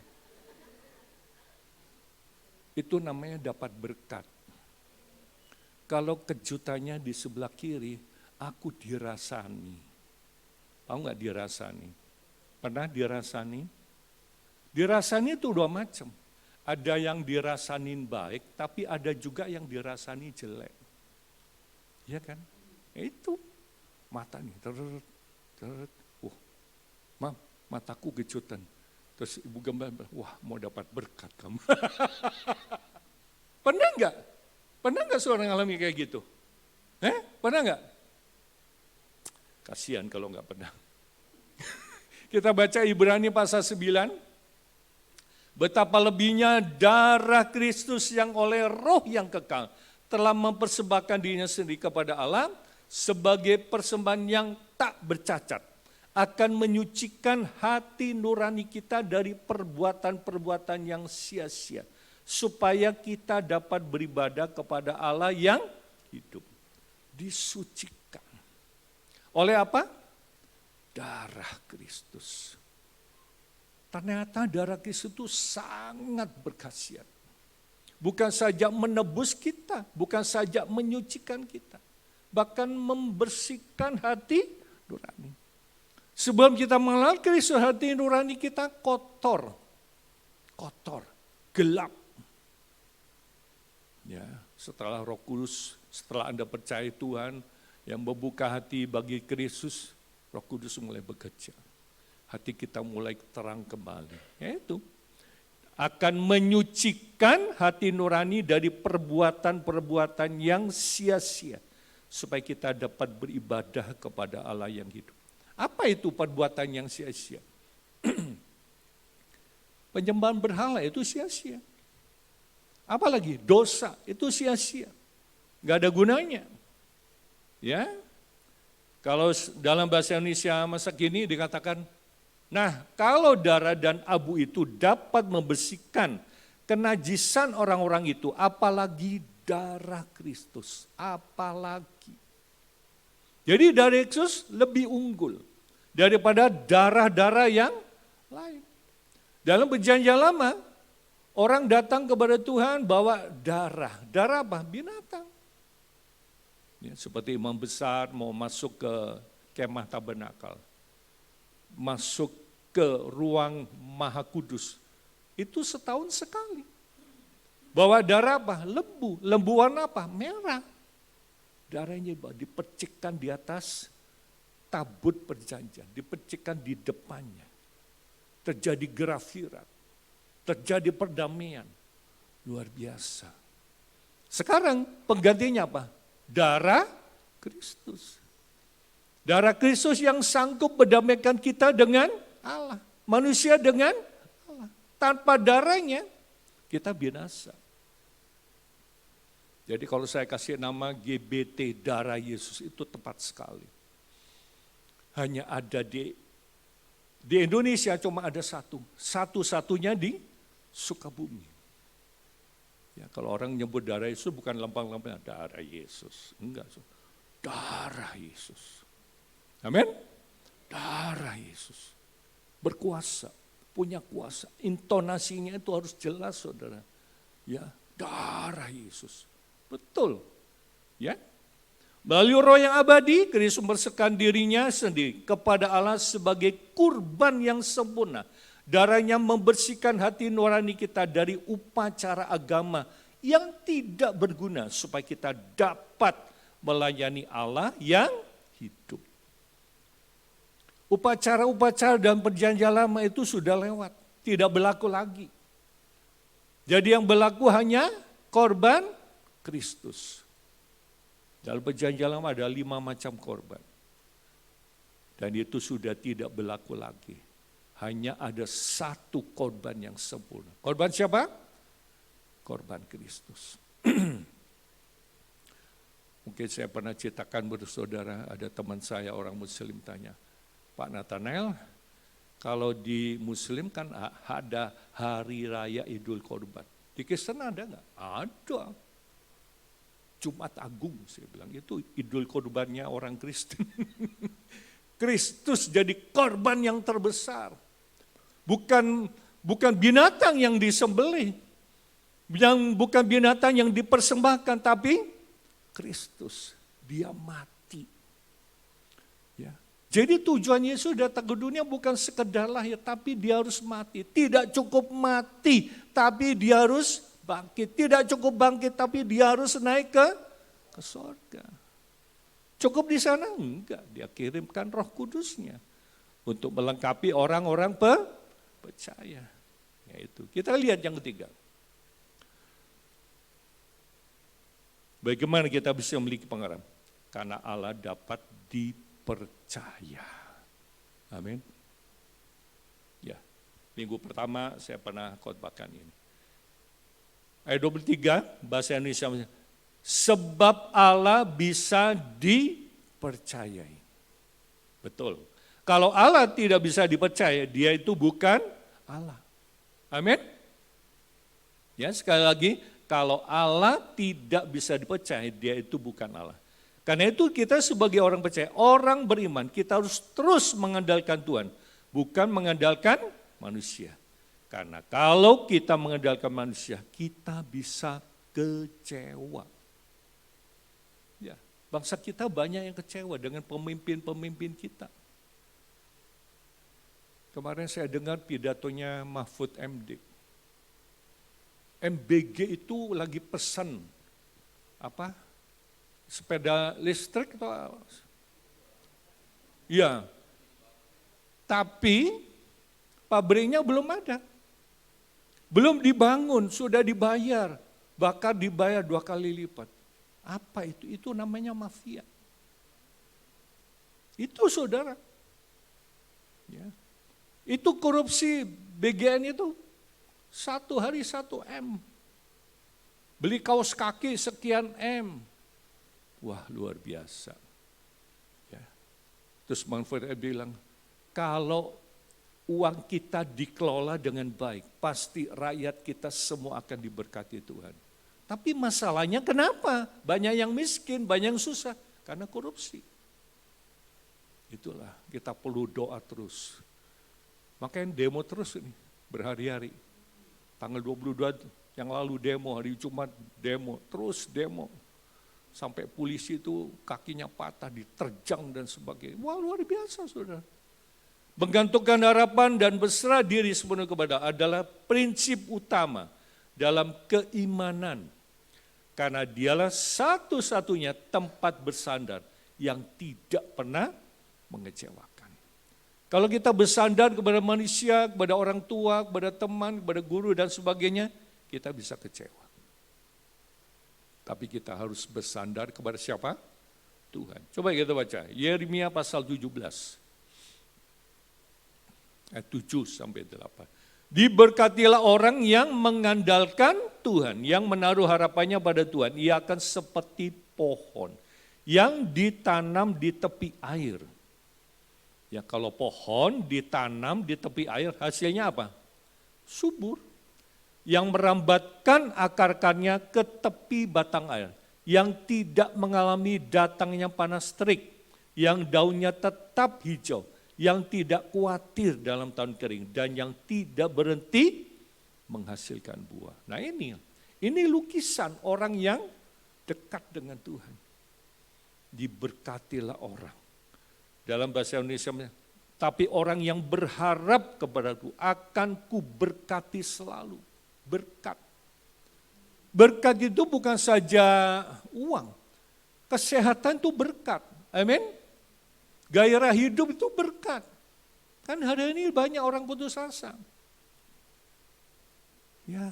itu namanya dapat berkat. Kalau kejutannya di sebelah kiri, aku dirasani. Tahu nggak dirasani? Pernah dirasani? Dirasani itu dua macam. Ada yang dirasanin baik, tapi ada juga yang dirasani jelek. Iya kan? Itu mata nih, mataku kejutan. Terus ibu gambar, wah mau dapat berkat kamu. Pernah enggak? Pernah enggak seorang alami kayak gitu? Pernah enggak? Kasihan kalau enggak pernah. Kita baca Ibrani pasal 9. Betapa lebihnya darah Kristus yang oleh roh yang kekal telah mempersembahkan dirinya sendiri kepada Allah sebagai persembahan yang tak bercacat, akan menyucikan hati nurani kita dari perbuatan-perbuatan yang sia-sia, supaya kita dapat beribadah kepada Allah yang hidup. Disucikan. Oleh apa? Darah Kristus. Ternyata darah Kristus itu sangat berkhasiat. Bukan saja menebus kita, bukan saja menyucikan kita, bahkan membersihkan hati nurani. Sebelum kita mengenal Kristus, hati nurani kita kotor, gelap. Ya, setelah Roh Kudus, setelah Anda percaya Tuhan yang membuka hati bagi Kristus, Roh Kudus mulai bekerja. Hati kita mulai terang kembali. Yaitu akan menyucikan hati nurani dari perbuatan-perbuatan yang sia-sia, supaya kita dapat beribadah kepada Allah yang hidup. Apa itu perbuatan yang sia-sia? Penyembahan berhala itu sia-sia. Apalagi dosa itu sia-sia. Gak ada gunanya. Ya. Kalau dalam bahasa Indonesia masa kini dikatakan, nah kalau darah dan abu itu dapat membersihkan kenajisan orang-orang itu, apalagi darah Kristus, apalagi. Jadi darah Kristus lebih unggul daripada darah-darah yang lain. Dalam perjanjian lama, orang datang kepada Tuhan bawa darah. Darah apa? Binatang. Ya, seperti imam besar mau masuk ke kemah tabernakel, masuk ke ruang maha kudus, itu setahun sekali. Bawa darah apa? Lembu. Lembu warna apa? Merah. Darahnya dipercikkan di atas tabut perjanjian, dipercikkan di depannya. Terjadi grafirat, terjadi perdamaian. Luar biasa. Sekarang penggantinya apa? Darah Kristus. Darah Kristus yang sanggup mendamaikan kita dengan Allah. Manusia dengan Allah. Tanpa darahnya kita binasa. Jadi kalau saya kasih nama GBT, darah Yesus, itu tepat sekali. Hanya ada di Indonesia cuma ada satu-satunya di Sukabumi. Ya, kalau orang nyebut darah Yesus bukan lambang-lambang darah Yesus, enggak. Darah Yesus. Amin. Darah Yesus. Berkuasa, punya kuasa. Intonasinya itu harus jelas, Saudara. Ya, darah Yesus. Betul. Ya. Melalui Roh yang abadi, Kristus membersihkan dirinya sendiri kepada Allah sebagai kurban yang sempurna. Darahnya membersihkan hati nurani kita dari upacara agama yang tidak berguna supaya kita dapat melayani Allah yang hidup. Upacara-upacara dan perjanjian lama itu sudah lewat, tidak berlaku lagi. Jadi yang berlaku hanya korban Kristus. Dalam perjanjian lama ada 5 macam korban. Dan itu sudah tidak berlaku lagi. Hanya ada satu korban yang sempurna. Korban siapa? Korban Kristus. Mungkin saya pernah ceritakan kepada saudara, ada teman saya orang Muslim tanya, Pak Nathanael, kalau di Muslim kan ada hari raya Idul Korban. Di Kristen ada nggak? Ada. Jumat Agung, saya bilang, itu idul korbannya orang Kristen. Kristus jadi korban yang terbesar. Bukan binatang yang disembelih, bukan binatang yang dipersembahkan, tapi Kristus, dia mati. Ya. Jadi tujuan Yesus datang ke dunia bukan sekedar lahir, tapi dia harus mati. Tidak cukup mati, tapi dia harus bangkit. Tidak cukup bangkit, tapi dia harus naik ke surga. Cukup di sana? Enggak, dia kirimkan Roh Kudusnya untuk melengkapi orang-orang percaya. Yaitu. Kita lihat yang ketiga. Bagaimana kita bisa memiliki pengharapan? Karena Allah dapat dipercaya. Amin. Ya, minggu pertama saya pernah khotbahkan ini. Ayat 23, bahasa Indonesia, sebab Allah bisa dipercayai. Betul. Kalau Allah tidak bisa dipercaya, dia itu bukan Allah. Amin. Ya, sekali lagi, kalau Allah tidak bisa dipercaya, dia itu bukan Allah. Karena itu kita sebagai orang percaya, orang beriman, kita harus terus mengandalkan Tuhan, bukan mengandalkan manusia. Karena kalau kita mengandalkan manusia, kita bisa kecewa. Ya, bangsa kita banyak yang kecewa dengan pemimpin-pemimpin kita. Kemarin saya dengar pidatonya Mahfud MD. MBG itu lagi pesan apa? Sepeda listrik atau ya. Tapi pabriknya belum ada. Belum dibangun, sudah dibayar. Bahkan dibayar 2 kali lipat. Apa itu? Itu namanya mafia. Itu saudara. Ya. Itu korupsi BGN itu 1 hari 1 M. Beli kaos kaki sekian M. Wah, luar biasa. Ya. Terus Manfred bilang, kalau uang kita dikelola dengan baik, pasti rakyat kita semua akan diberkati Tuhan. Tapi masalahnya kenapa? Banyak yang miskin, banyak yang susah. Karena korupsi. Itulah, kita perlu doa terus. Makanya demo terus ini, berhari-hari. Tanggal 22 yang lalu demo, hari Jumat demo, terus demo. Sampai polisi itu kakinya patah, diterjang dan sebagainya. Wah, luar biasa saudara. Menggantungkan harapan dan berserah diri sepenuhnya kepada adalah prinsip utama dalam keimanan. Karena dialah satu-satunya tempat bersandar yang tidak pernah mengecewakan. Kalau kita bersandar kepada manusia, kepada orang tua, kepada teman, kepada guru dan sebagainya, kita bisa kecewa. Tapi kita harus bersandar kepada siapa? Tuhan. Coba kita baca, Yeremia pasal 17. Ayat 7 sampai 8. Diberkatilah orang yang mengandalkan Tuhan, yang menaruh harapannya pada Tuhan. Ia akan seperti pohon yang ditanam di tepi air. Ya, kalau pohon ditanam di tepi air, hasilnya apa? Subur. Yang merambatkan akarnya ke tepi batang air. Yang tidak mengalami datangnya panas terik. Yang daunnya tetap hijau. Yang tidak khawatir dalam tahun kering. Dan yang tidak berhenti menghasilkan buah. Nah ini lukisan orang yang dekat dengan Tuhan. Diberkatilah orang. Dalam bahasa Indonesia, tapi orang yang berharap kepadaku akan kuberkati selalu. Berkat. Berkat itu bukan saja uang. Kesehatan itu berkat. Amin. Gairah hidup itu berkat. Kan hari ini banyak orang putus asa. Ya,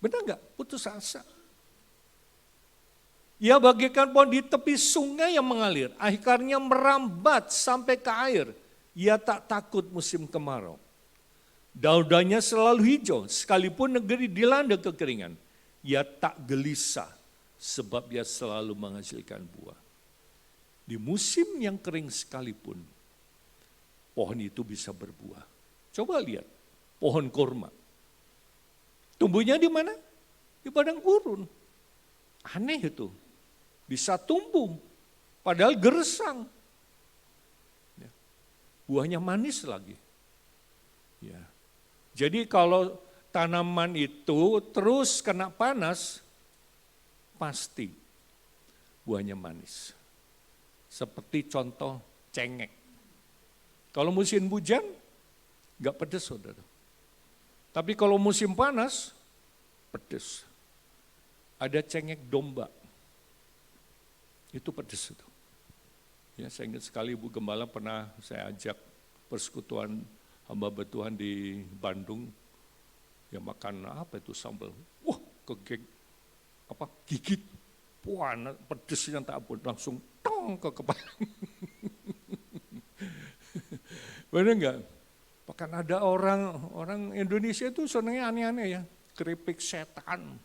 benar enggak? Putus asa. Ia bagaikan pohon di tepi sungai yang mengalir, akarnya merambat sampai ke air. Ia tak takut musim kemarau. Daun-daunnya selalu hijau, sekalipun negeri dilanda kekeringan. Ia tak gelisah, sebab ia selalu menghasilkan buah. Di musim yang kering sekalipun, pohon itu bisa berbuah. Coba lihat, pohon kurma. Tumbuhnya di mana? Di padang gurun. Aneh itu. Bisa tumbuh, padahal gersang. Ya. Buahnya manis lagi. Ya. Jadi kalau tanaman itu terus kena panas, pasti buahnya manis. Seperti contoh cengek. Kalau musim hujan, enggak pedas saudara. Tapi kalau musim panas, pedas. Ada cengek domba. Itu pedas itu. Ya, saya ingat sekali Ibu Gembala pernah saya ajak persekutuan hamba Tuhan di Bandung. Ya makan apa itu sambal. Wah, gigit. Wah, pedesnya tak ampun, langsung tong ke kepala. Benar enggak? Bahkan ada orang Indonesia itu senangnya aneh-aneh ya. Keripik setan.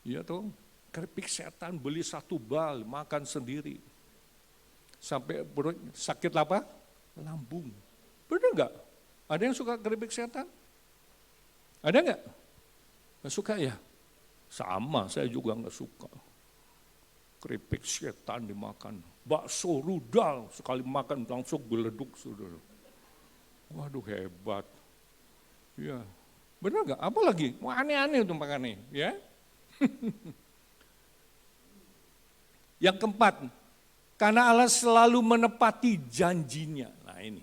Iya toh. Keripik setan, beli 1 bal, makan sendiri. Sampai perut sakit apa? Lambung. Benar enggak? Ada yang suka keripik setan? Ada enggak? Enggak suka ya? Sama, saya juga enggak suka. Keripik setan dimakan. Bakso rudal, sekali makan langsung geleduk, saudara. Waduh, hebat. Ya, benar enggak? Apa lagi? Wah, aneh-aneh itu makannya, ya. Yang keempat, karena Allah selalu menepati janjinya. Nah ini,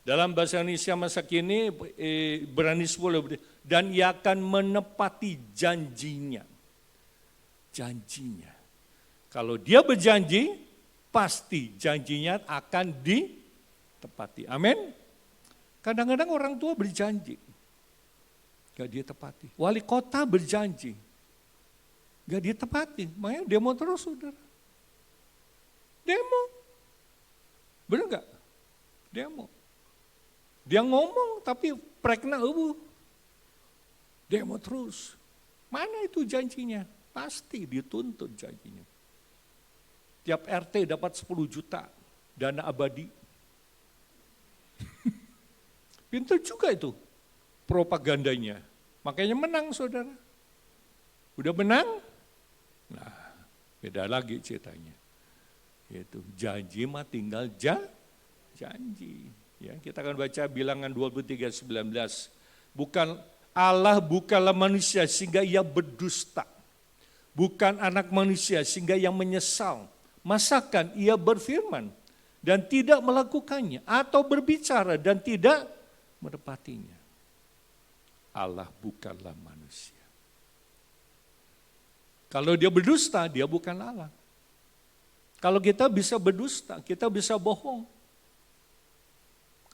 dalam bahasa Indonesia masa kini, Ibrani 10, dan ia akan menepati janjinya. Janjinya. Kalau dia berjanji, pasti janjinya akan ditepati. Amin. Kadang-kadang orang tua berjanji, gak dia tepati. Wali kota berjanji, Gak ditepati, makanya demo terus saudara. Demo. Benar gak? Demo. Dia ngomong tapi prekna demo terus. Mana itu janjinya? Pasti dituntut janjinya. Tiap RT dapat 10 juta dana abadi. Pintar juga itu propagandanya. Makanya menang saudara. Udah menang? Nah, beda lagi ceritanya. Yaitu janji mah tinggal janji. Ya, kita akan baca Bilangan 23:19. Allah bukanlah manusia sehingga ia berdusta. Bukan anak manusia sehingga ia menyesal. Masakan ia berfirman dan tidak melakukannya, atau berbicara dan tidak menepatinya. Allah bukanlah manusia. Kalau dia berdusta, dia bukan Allah. Kalau kita bisa berdusta, kita bisa bohong.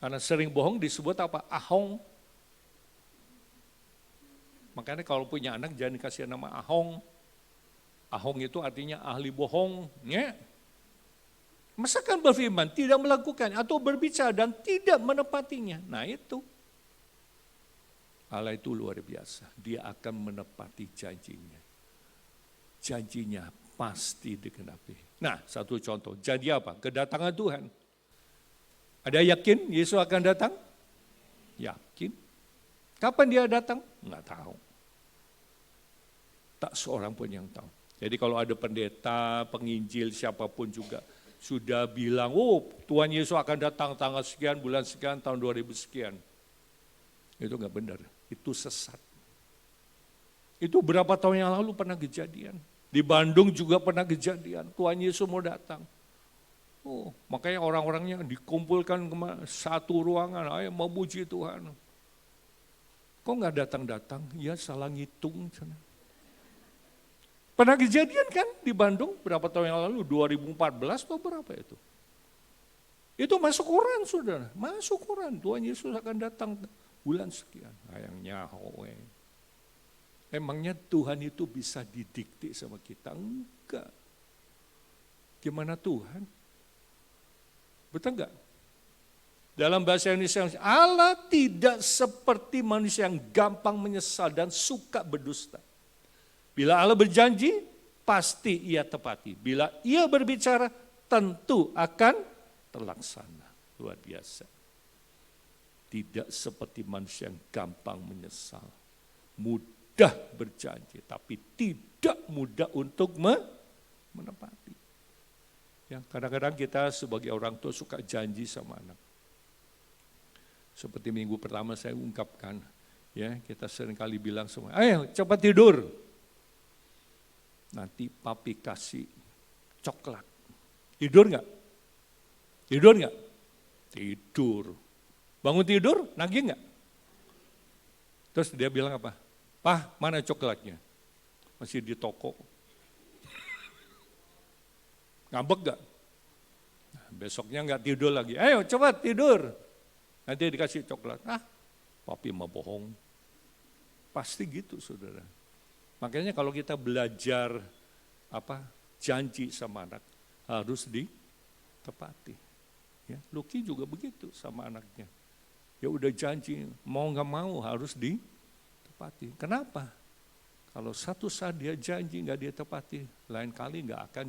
Karena sering bohong disebut apa? Ahong. Makanya kalau punya anak jangan dikasih nama Ahong. Ahong itu artinya ahli bohong. Ya. Masakan berfirman, tidak melakukan atau berbicara dan tidak menepatinya. Nah itu. Allah itu luar biasa. Dia akan menepati janjinya. Janjinya pasti digenapi. Nah satu contoh, janji apa? Kedatangan Tuhan. Ada yakin Yesus akan datang? Yakin. Kapan dia datang? Enggak tahu. Tak seorang pun yang tahu. Jadi kalau ada pendeta, penginjil, siapapun juga sudah bilang, oh Tuhan Yesus akan datang tanggal sekian, bulan sekian, tahun 2000 sekian. Itu enggak benar, itu sesat. Itu berapa tahun yang lalu pernah kejadian. Di Bandung juga pernah kejadian, Tuhan Yesus mau datang. Oh, makanya orang-orangnya dikumpulkan ke satu ruangan, ayo memuji Tuhan. Kok nggak datang-datang? Ya salah ngitung. Pernah kejadian kan di Bandung berapa tahun yang lalu, 2014 atau berapa itu? Itu masuk koran saudara, masuk koran. Tuhan Yesus akan datang bulan sekian. Ayangnya hoe. Emangnya Tuhan itu bisa didikte sama kita? Enggak. Gimana Tuhan? Betul enggak? Dalam bahasa Indonesia, Allah tidak seperti manusia yang gampang menyesal dan suka berdusta. Bila Allah berjanji, pasti ia tepati. Bila ia berbicara, tentu akan terlaksana. Luar biasa. Tidak seperti manusia yang gampang menyesal. Mudah berjanji, tapi tidak mudah untuk menepati. Ya, kadang-kadang kita sebagai orang tua suka janji sama anak. Seperti minggu pertama saya ungkapkan, ya kita seringkali bilang semua, ayo cepat tidur. Nanti papi kasih coklat. Tidur nggak? Tidur nggak? Tidur. Bangun tidur, nagih nggak? Terus dia bilang apa? Pah, mana coklatnya? Masih di toko. Ngambek gak? Nah, besoknya gak tidur lagi. Ayo cepat tidur. Nanti dikasih coklat. Papi mah bohong. Pasti gitu saudara. Makanya kalau kita belajar janji sama anak harus ditepati. Ya, Luki juga begitu sama anaknya. Ya udah janji, mau gak mau harus ditepati. Kenapa? Kalau satu saat dia janji gak dia tepati, lain kali gak akan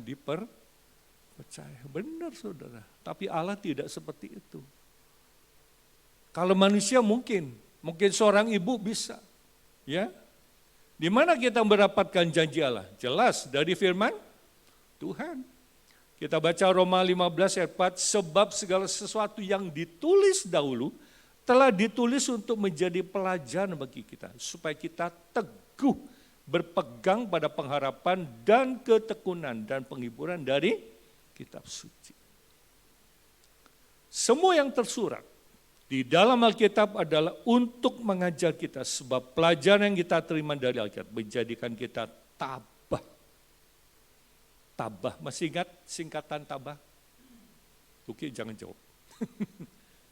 percaya. Benar saudara, tapi Allah tidak seperti itu. Kalau manusia mungkin seorang ibu bisa, ya. Di mana kita mendapatkan janji Allah? Jelas dari firman Tuhan. Kita baca Roma 15 ayat 4, sebab segala sesuatu yang ditulis dahulu telah ditulis untuk menjadi pelajaran bagi kita, supaya kita teguh berpegang pada pengharapan dan ketekunan dan penghiburan dari kitab suci. Semua yang tersurat di dalam Alkitab adalah untuk mengajar kita, sebab pelajaran yang kita terima dari Alkitab menjadikan kita tabah. Tabah, masih ingat singkatan tabah? Oke, jangan jawab.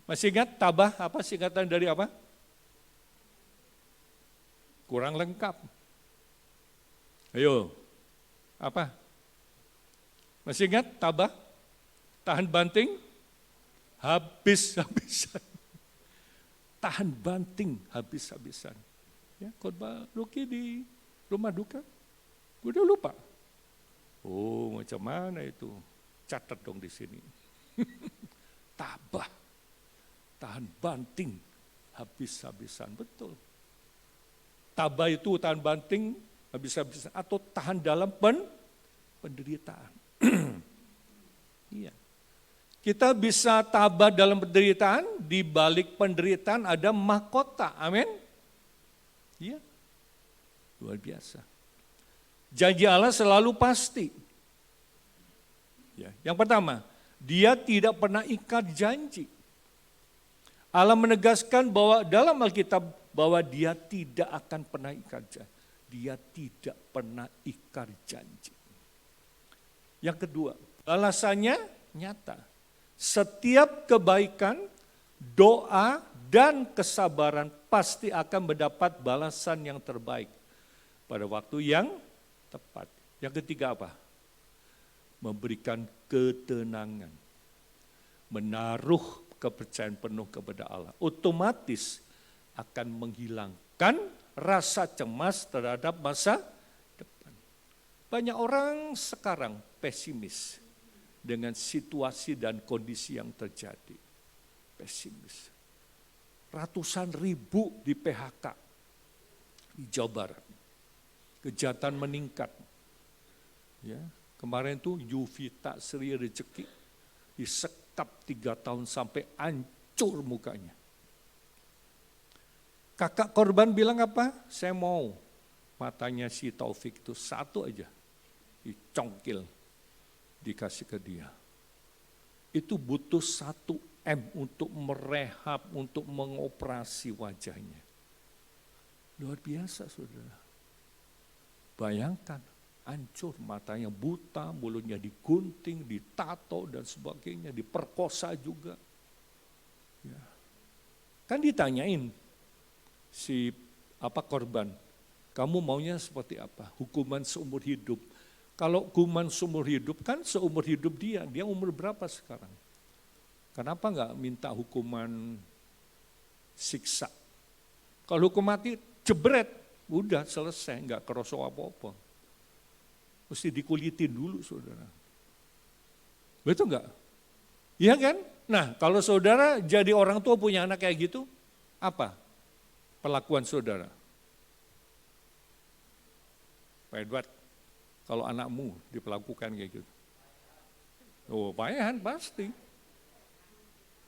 Masih ingat tabah apa singkatan dari apa? Kurang lengkap. Ayo, Apa? Masih ingat tabah? Tahan banting? Habis-habisan. Tahan banting habis-habisan. Ya, khotbah Luki di rumah duka. Udah lupa. Oh, macam mana itu? Catat dong di sini. Tabah, tahan banting, habis-habisan, betul. Tabah itu tahan banting, habis-habisan, atau tahan dalam penderitaan. Iya. Kita bisa tabah dalam penderitaan, di balik penderitaan ada mahkota, amin. Iya, luar biasa. Janji Allah selalu pasti. Ya, yang pertama, Dia tidak pernah ikat janji. Allah menegaskan bahwa dalam Alkitab bahwa Dia tidak akan pernah ikat janji. Dia tidak pernah ikat janji. Yang kedua, alasannya nyata. Setiap kebaikan, doa, dan kesabaran pasti akan mendapat balasan yang terbaik pada waktu yang tepat. Yang ketiga apa? Memberikan ketenangan. Menaruh kepercayaan penuh kepada Allah. Otomatis akan menghilangkan rasa cemas terhadap masa depan. Banyak orang sekarang pesimis dengan situasi dan kondisi yang terjadi. Pesimis. Ratusan ribu di PHK di Jawa Barat. Kejahatan meningkat. Ya, kemarin itu Yuvita Sri Rezeki disekap 3 tahun sampai hancur mukanya. Kakak korban bilang apa? Saya mau matanya si Taufik itu satu aja, dicongkil, dikasih ke dia. Itu butuh 1 M untuk merehab, untuk mengoperasi wajahnya. Luar biasa saudara. Bayangkan, hancur, matanya buta, mulutnya digunting, ditato dan sebagainya, diperkosa juga. Ya. Kan ditanyain si korban, kamu maunya seperti apa? Hukuman seumur hidup. Kalau hukuman seumur hidup kan seumur hidup dia umur berapa sekarang? Kenapa enggak minta hukuman siksa? Kalau hukum mati jebret, udah selesai, enggak kerosok apa-apa. Mesti dikulitin dulu saudara. Betul enggak? Iya kan? Nah kalau saudara jadi orang tua punya anak kayak gitu, apa perlakuan saudara? Pak Edward, kalau anakmu diperlakukan kayak gitu. Oh payahan pasti.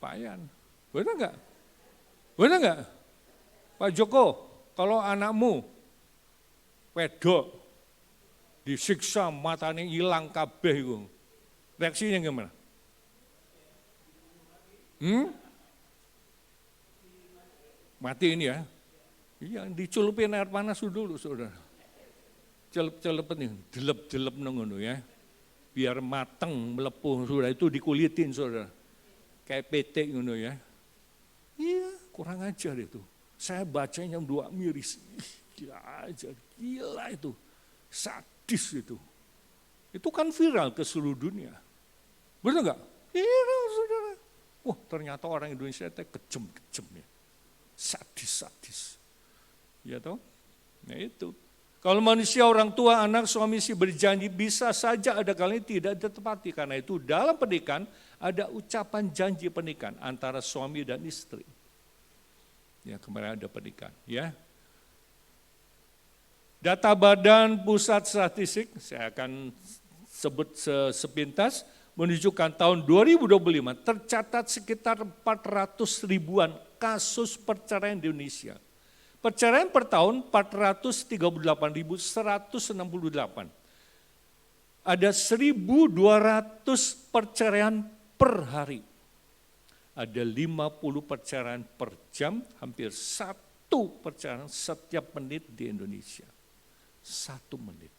Payahan. Benar enggak? Benar enggak? Pak Joko, kalau anakmu wedok disiksa matanya hilang kabeh itu, reaksinya gimana? Mati ini ya? Iya, diculupin air panas dulu saudara. Celup-celupin, jelep-jelep ngono ya. Biar mateng, melepuh, sudah itu dikulitin saudara. Kayak petek ngono ya. Iya, kurang ajar itu. Saya bacanya 2 miris. Gila ajar, gila itu. Sadis itu. Itu kan viral ke seluruh dunia. Betul enggak? Viral saudara. Wah ternyata orang Indonesia itu kejem-kejem ya. Sadis-sadis. Ya toh? Nah itu. Kalau manusia, orang tua, anak, suami istri berjanji bisa saja ada kalanya tidak ditepati. Karena itu dalam pernikahan ada ucapan janji pernikahan antara suami dan istri. Ya kemarin ada pernikahan. Ya. Data Badan Pusat Statistik, saya akan sebut sepintas, menunjukkan tahun 2025 tercatat sekitar 400 ribuan kasus perceraian di Indonesia. Perceraian per tahun 438.168. Ada 1.200 perceraian per hari. Ada 50 perceraian per jam, hampir 1 perceraian setiap menit di Indonesia. 1 menit.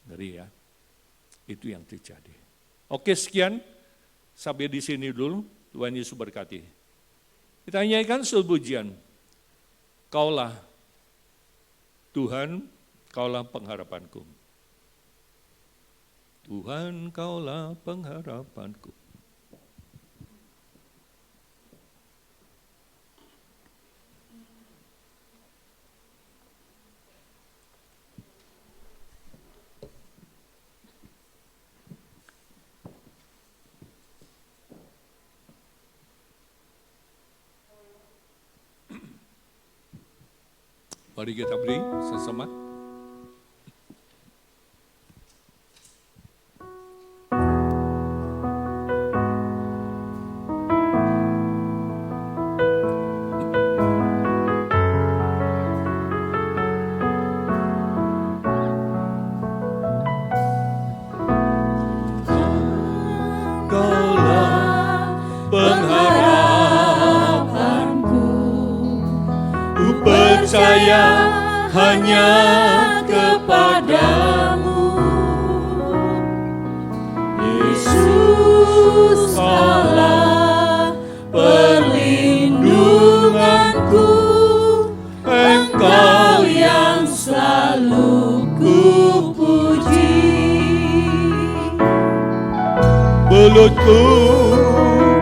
Ngeri ya. Itu yang terjadi. Oke sekian, sampai di sini dulu. Tuhan Yesus berkati. Kita nyanyikan sebuah pujian. Kaulah Tuhan, kaulah pengharapanku. Tuhan Kaulah pengharapanku. Mari kita beri sesama. Kaulah pengharapanku, ku percaya hanya kepadamu. Yesus Allah perlindunganku, Engkau yang selalu ku puji. Mulutku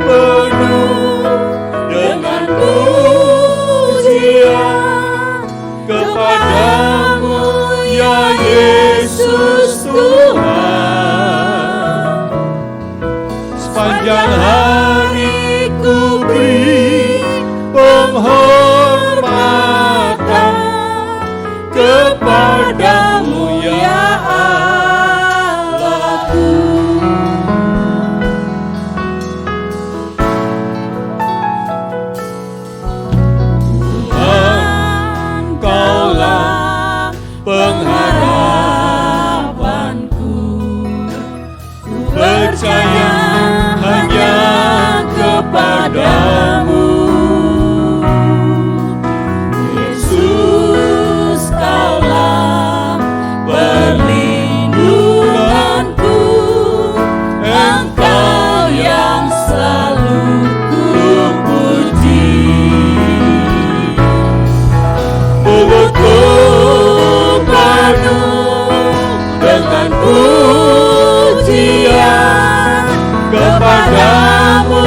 penuh dengan pujian kepadamu ya Yesus Tuhan. Sepanjang hari ku beri penghormatan kepadamu ya Allahku. Tuhan Kaulah pengharapanku, ku percaya hanya kepadamu. Yesus Kaulah perlindunganku, Engkau yang selalu ku puji. Mulutku penuh dengan pujian kepadamu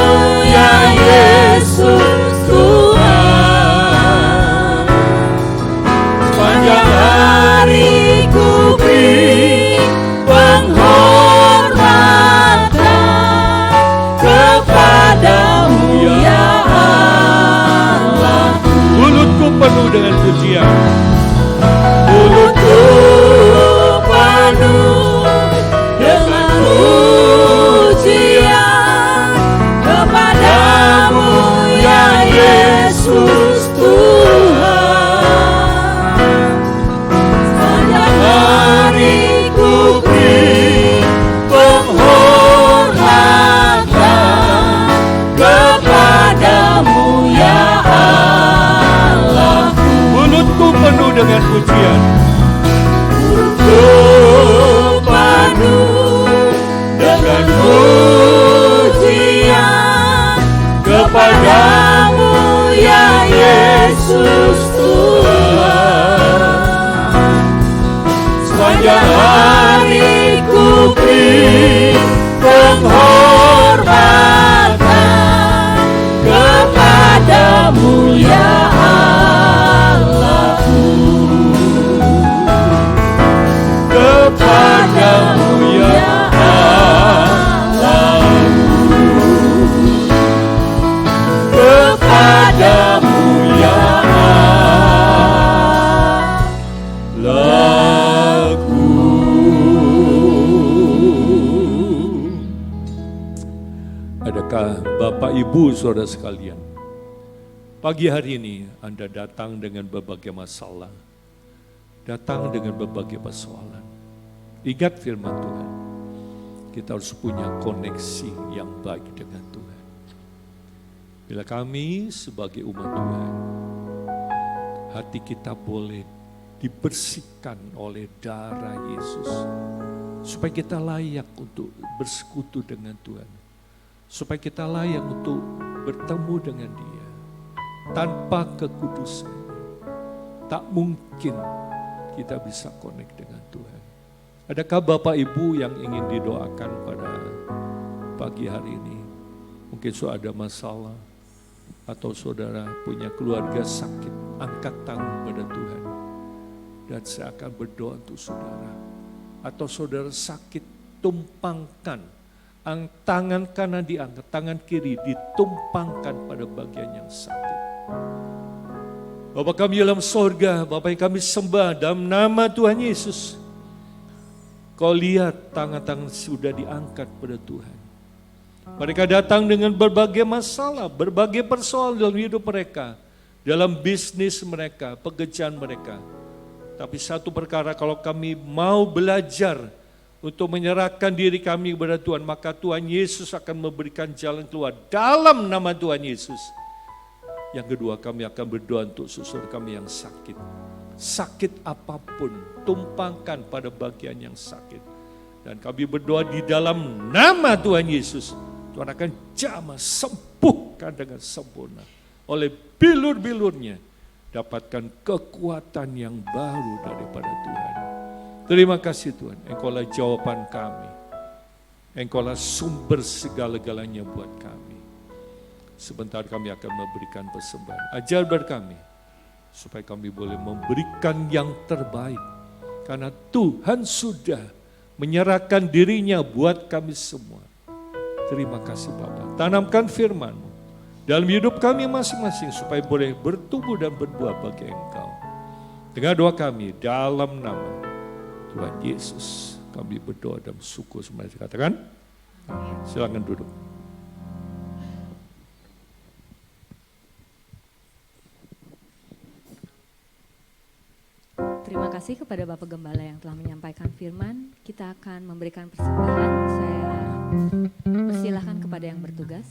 ya Yesus Tuhan. Sepanjang hari ku beri penghormatan kepadamu ya Allahku. Mulutku penuh dengan pujian. Mulutku penuh dengan pujian kepadamu ya Yesus Tuhan. Sepanjang hari ku beri penghormatan kepadamu ya Allahku. Mulutku penuh dengan pujian. Mulutku penuh dengan pujian kepadamu ya Yesus Tuhan. Sepanjang hari ku beri penghormatan kepadamu ya Allahku. Kepadamu ya Allahku. Kepadamu ya Allahku. Adakah Bapak Ibu Saudara sekalian, pagi hari ini Anda datang dengan berbagai masalah, datang dengan berbagai persoalan. Ingat firman Tuhan, kita harus punya koneksi yang baik dengan Tuhan. Bila kami sebagai umat Tuhan, hati kita boleh dibersihkan oleh darah Yesus, supaya kita layak untuk bersekutu dengan Tuhan, supaya kita layak untuk bertemu dengan Dia. Tanpa kekudusan, tak mungkin kita bisa connect dengan Tuhan. Adakah Bapak Ibu yang ingin didoakan pada pagi hari ini? Mungkin sudah ada masalah, atau saudara punya keluarga sakit, angkat tangan pada Tuhan. Dan saya akan berdoa untuk saudara. Atau saudara sakit, tumpangkan. Tangan kanan diangkat, tangan kiri ditumpangkan pada bagian yang sakit. Bapa kami dalam sorga, Bapa yang kami sembah dalam nama Tuhan Yesus. Kau lihat tangan-tangan sudah diangkat pada Tuhan. Mereka datang dengan berbagai masalah, berbagai persoalan dalam hidup mereka, dalam bisnis mereka, pekerjaan mereka. Tapi satu perkara, kalau kami mau belajar untuk menyerahkan diri kami kepada Tuhan, maka Tuhan Yesus akan memberikan jalan keluar dalam nama Tuhan Yesus. Yang kedua, kami akan berdoa untuk saudara kami yang sakit. Sakit apapun, tumpangkan pada bagian yang sakit. Dan kami berdoa di dalam nama Tuhan Yesus, Tuhan akan jamah sembuhkan dengan sempurna. Oleh bilur-bilurnya, dapatkan kekuatan yang baru daripada Tuhan. Terima kasih Tuhan, Engkaulah jawaban kami. Engkaulah sumber segala-galanya buat kami. Sebentar kami akan memberikan persembahan. Ajar kami, supaya kami boleh memberikan yang terbaik. Karena Tuhan sudah menyerahkan dirinya buat kami semua. Terima kasih Bapa. Tanamkan firman-Mu dalam hidup kami masing-masing, supaya boleh bertumbuh dan berbuah bagi Engkau. Dengar doa kami dalam nama Tuhan Yesus. Kami berdoa dan syukur semuanya. Katakan, silakan duduk. Terima kasih kepada Bapak Gembala yang telah menyampaikan firman. Kita akan memberikan persembahan. Saya persilahkan kepada yang bertugas.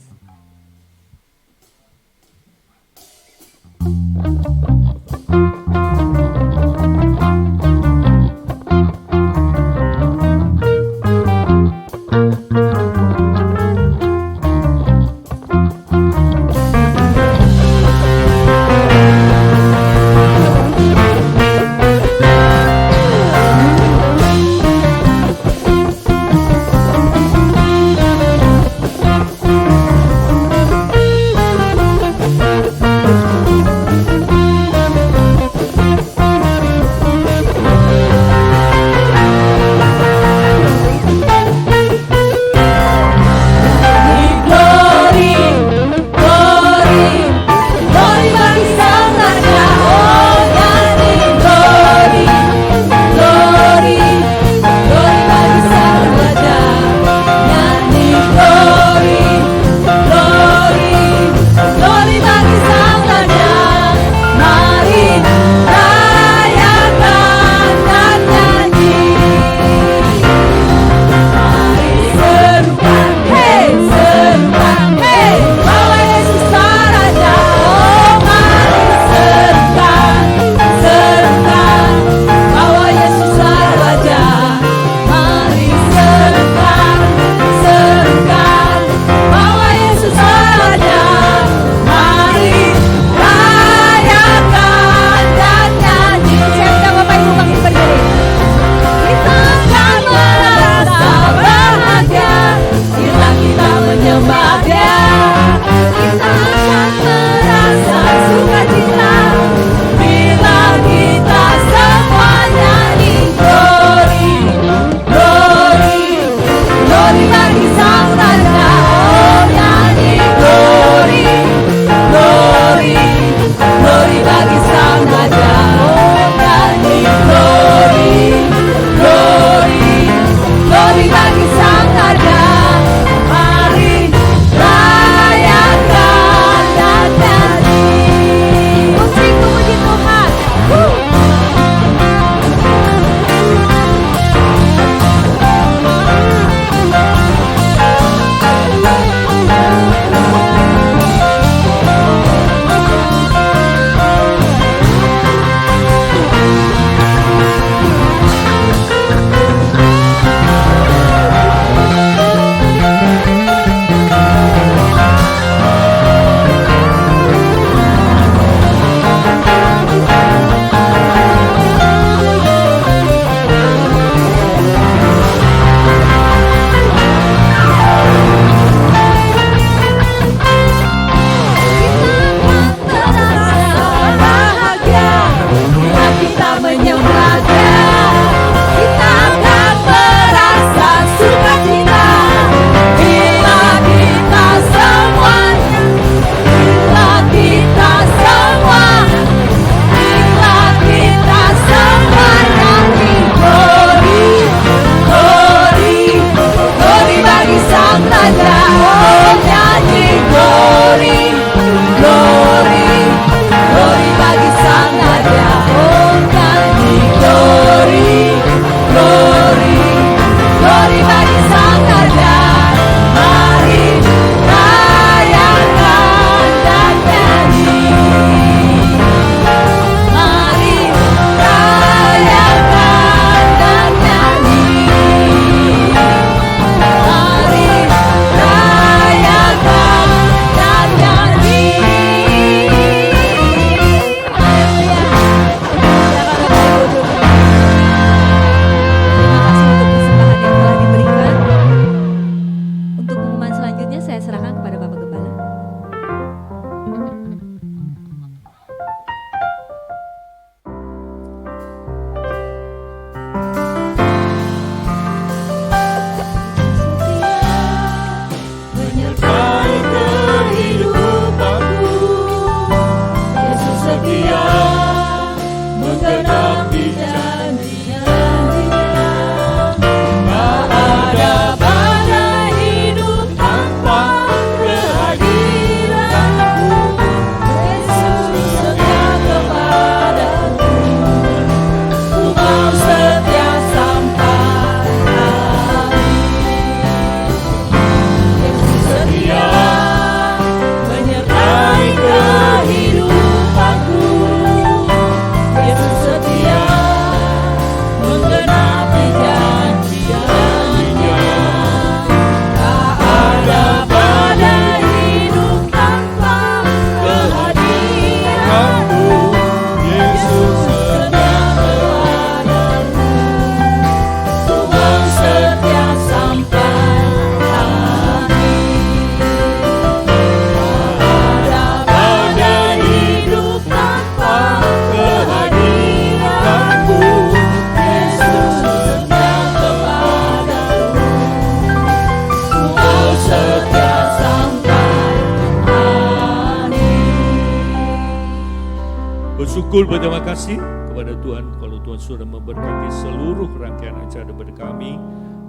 bersyukur, berterima kasih kepada Tuhan kalau Tuhan sudah memberkati seluruh rangkaian acara daripada kami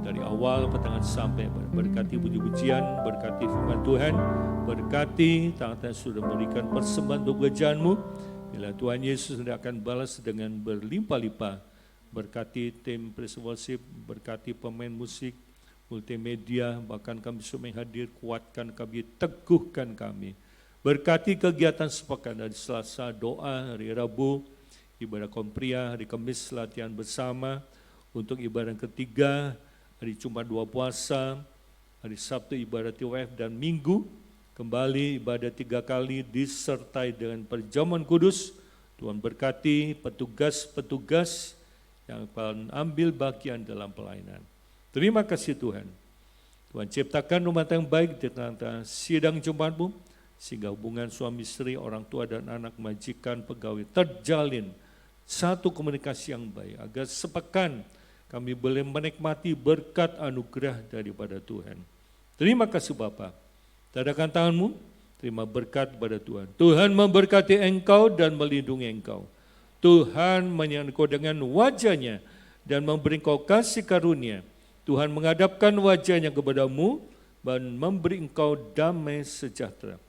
dari awal pertengahan sampai berkati puji-pujian, berkati firman Tuhan, berkati tangan-tangan sudah memberikan persembahan untuk kerajaan-Mu. Bila Tuhan Yesus tidak akan balas dengan berlimpah-limpah. Berkati tim praise worship, berkati pemain musik, multimedia, bahkan kami semua yang hadir, kuatkan kami, teguhkan kami. Berkati kegiatan sepekan dari Selasa doa, hari Rabu ibadah kompria, hari Kamis latihan bersama, untuk ibadah ketiga hari Jumat 2 puasa, hari Sabtu ibadah TWF, dan Minggu kembali ibadah 3 kali disertai dengan perjamuan kudus. Tuhan berkati petugas-petugas yang akan ambil bagian dalam pelayanan. Terima kasih Tuhan. Tuhan ciptakan rumah tangga yang baik di tengah-tengah sidang Jumat-Mu, sehingga hubungan suami istri, orang tua dan anak, majikan, pegawai terjalin satu komunikasi yang baik, agar sepekan kami boleh menikmati berkat anugerah daripada Tuhan. Terima kasih Bapa. Tadakan tanganmu, terima berkat pada Tuhan. Tuhan memberkati engkau dan melindungi engkau. Tuhan menyertai engkau dengan wajah-Nya dan memberi engkau kasih karunia. Tuhan menghadapkan wajah-Nya kepadamu dan memberi engkau damai sejahtera.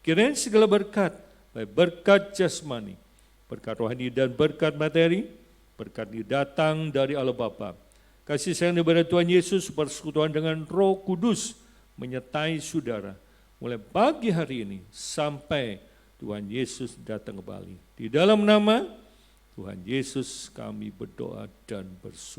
Kiranya segala berkat, baik berkat jasmani, berkat rohani dan berkat materi, berkat datang dari Allah Bapa. Kasih sayang daripada Tuhan Yesus, persekutuan dengan Roh Kudus menyertai saudara mulai pagi hari ini sampai Tuhan Yesus datang kembali. Di dalam nama Tuhan Yesus kami berdoa dan bersyukur.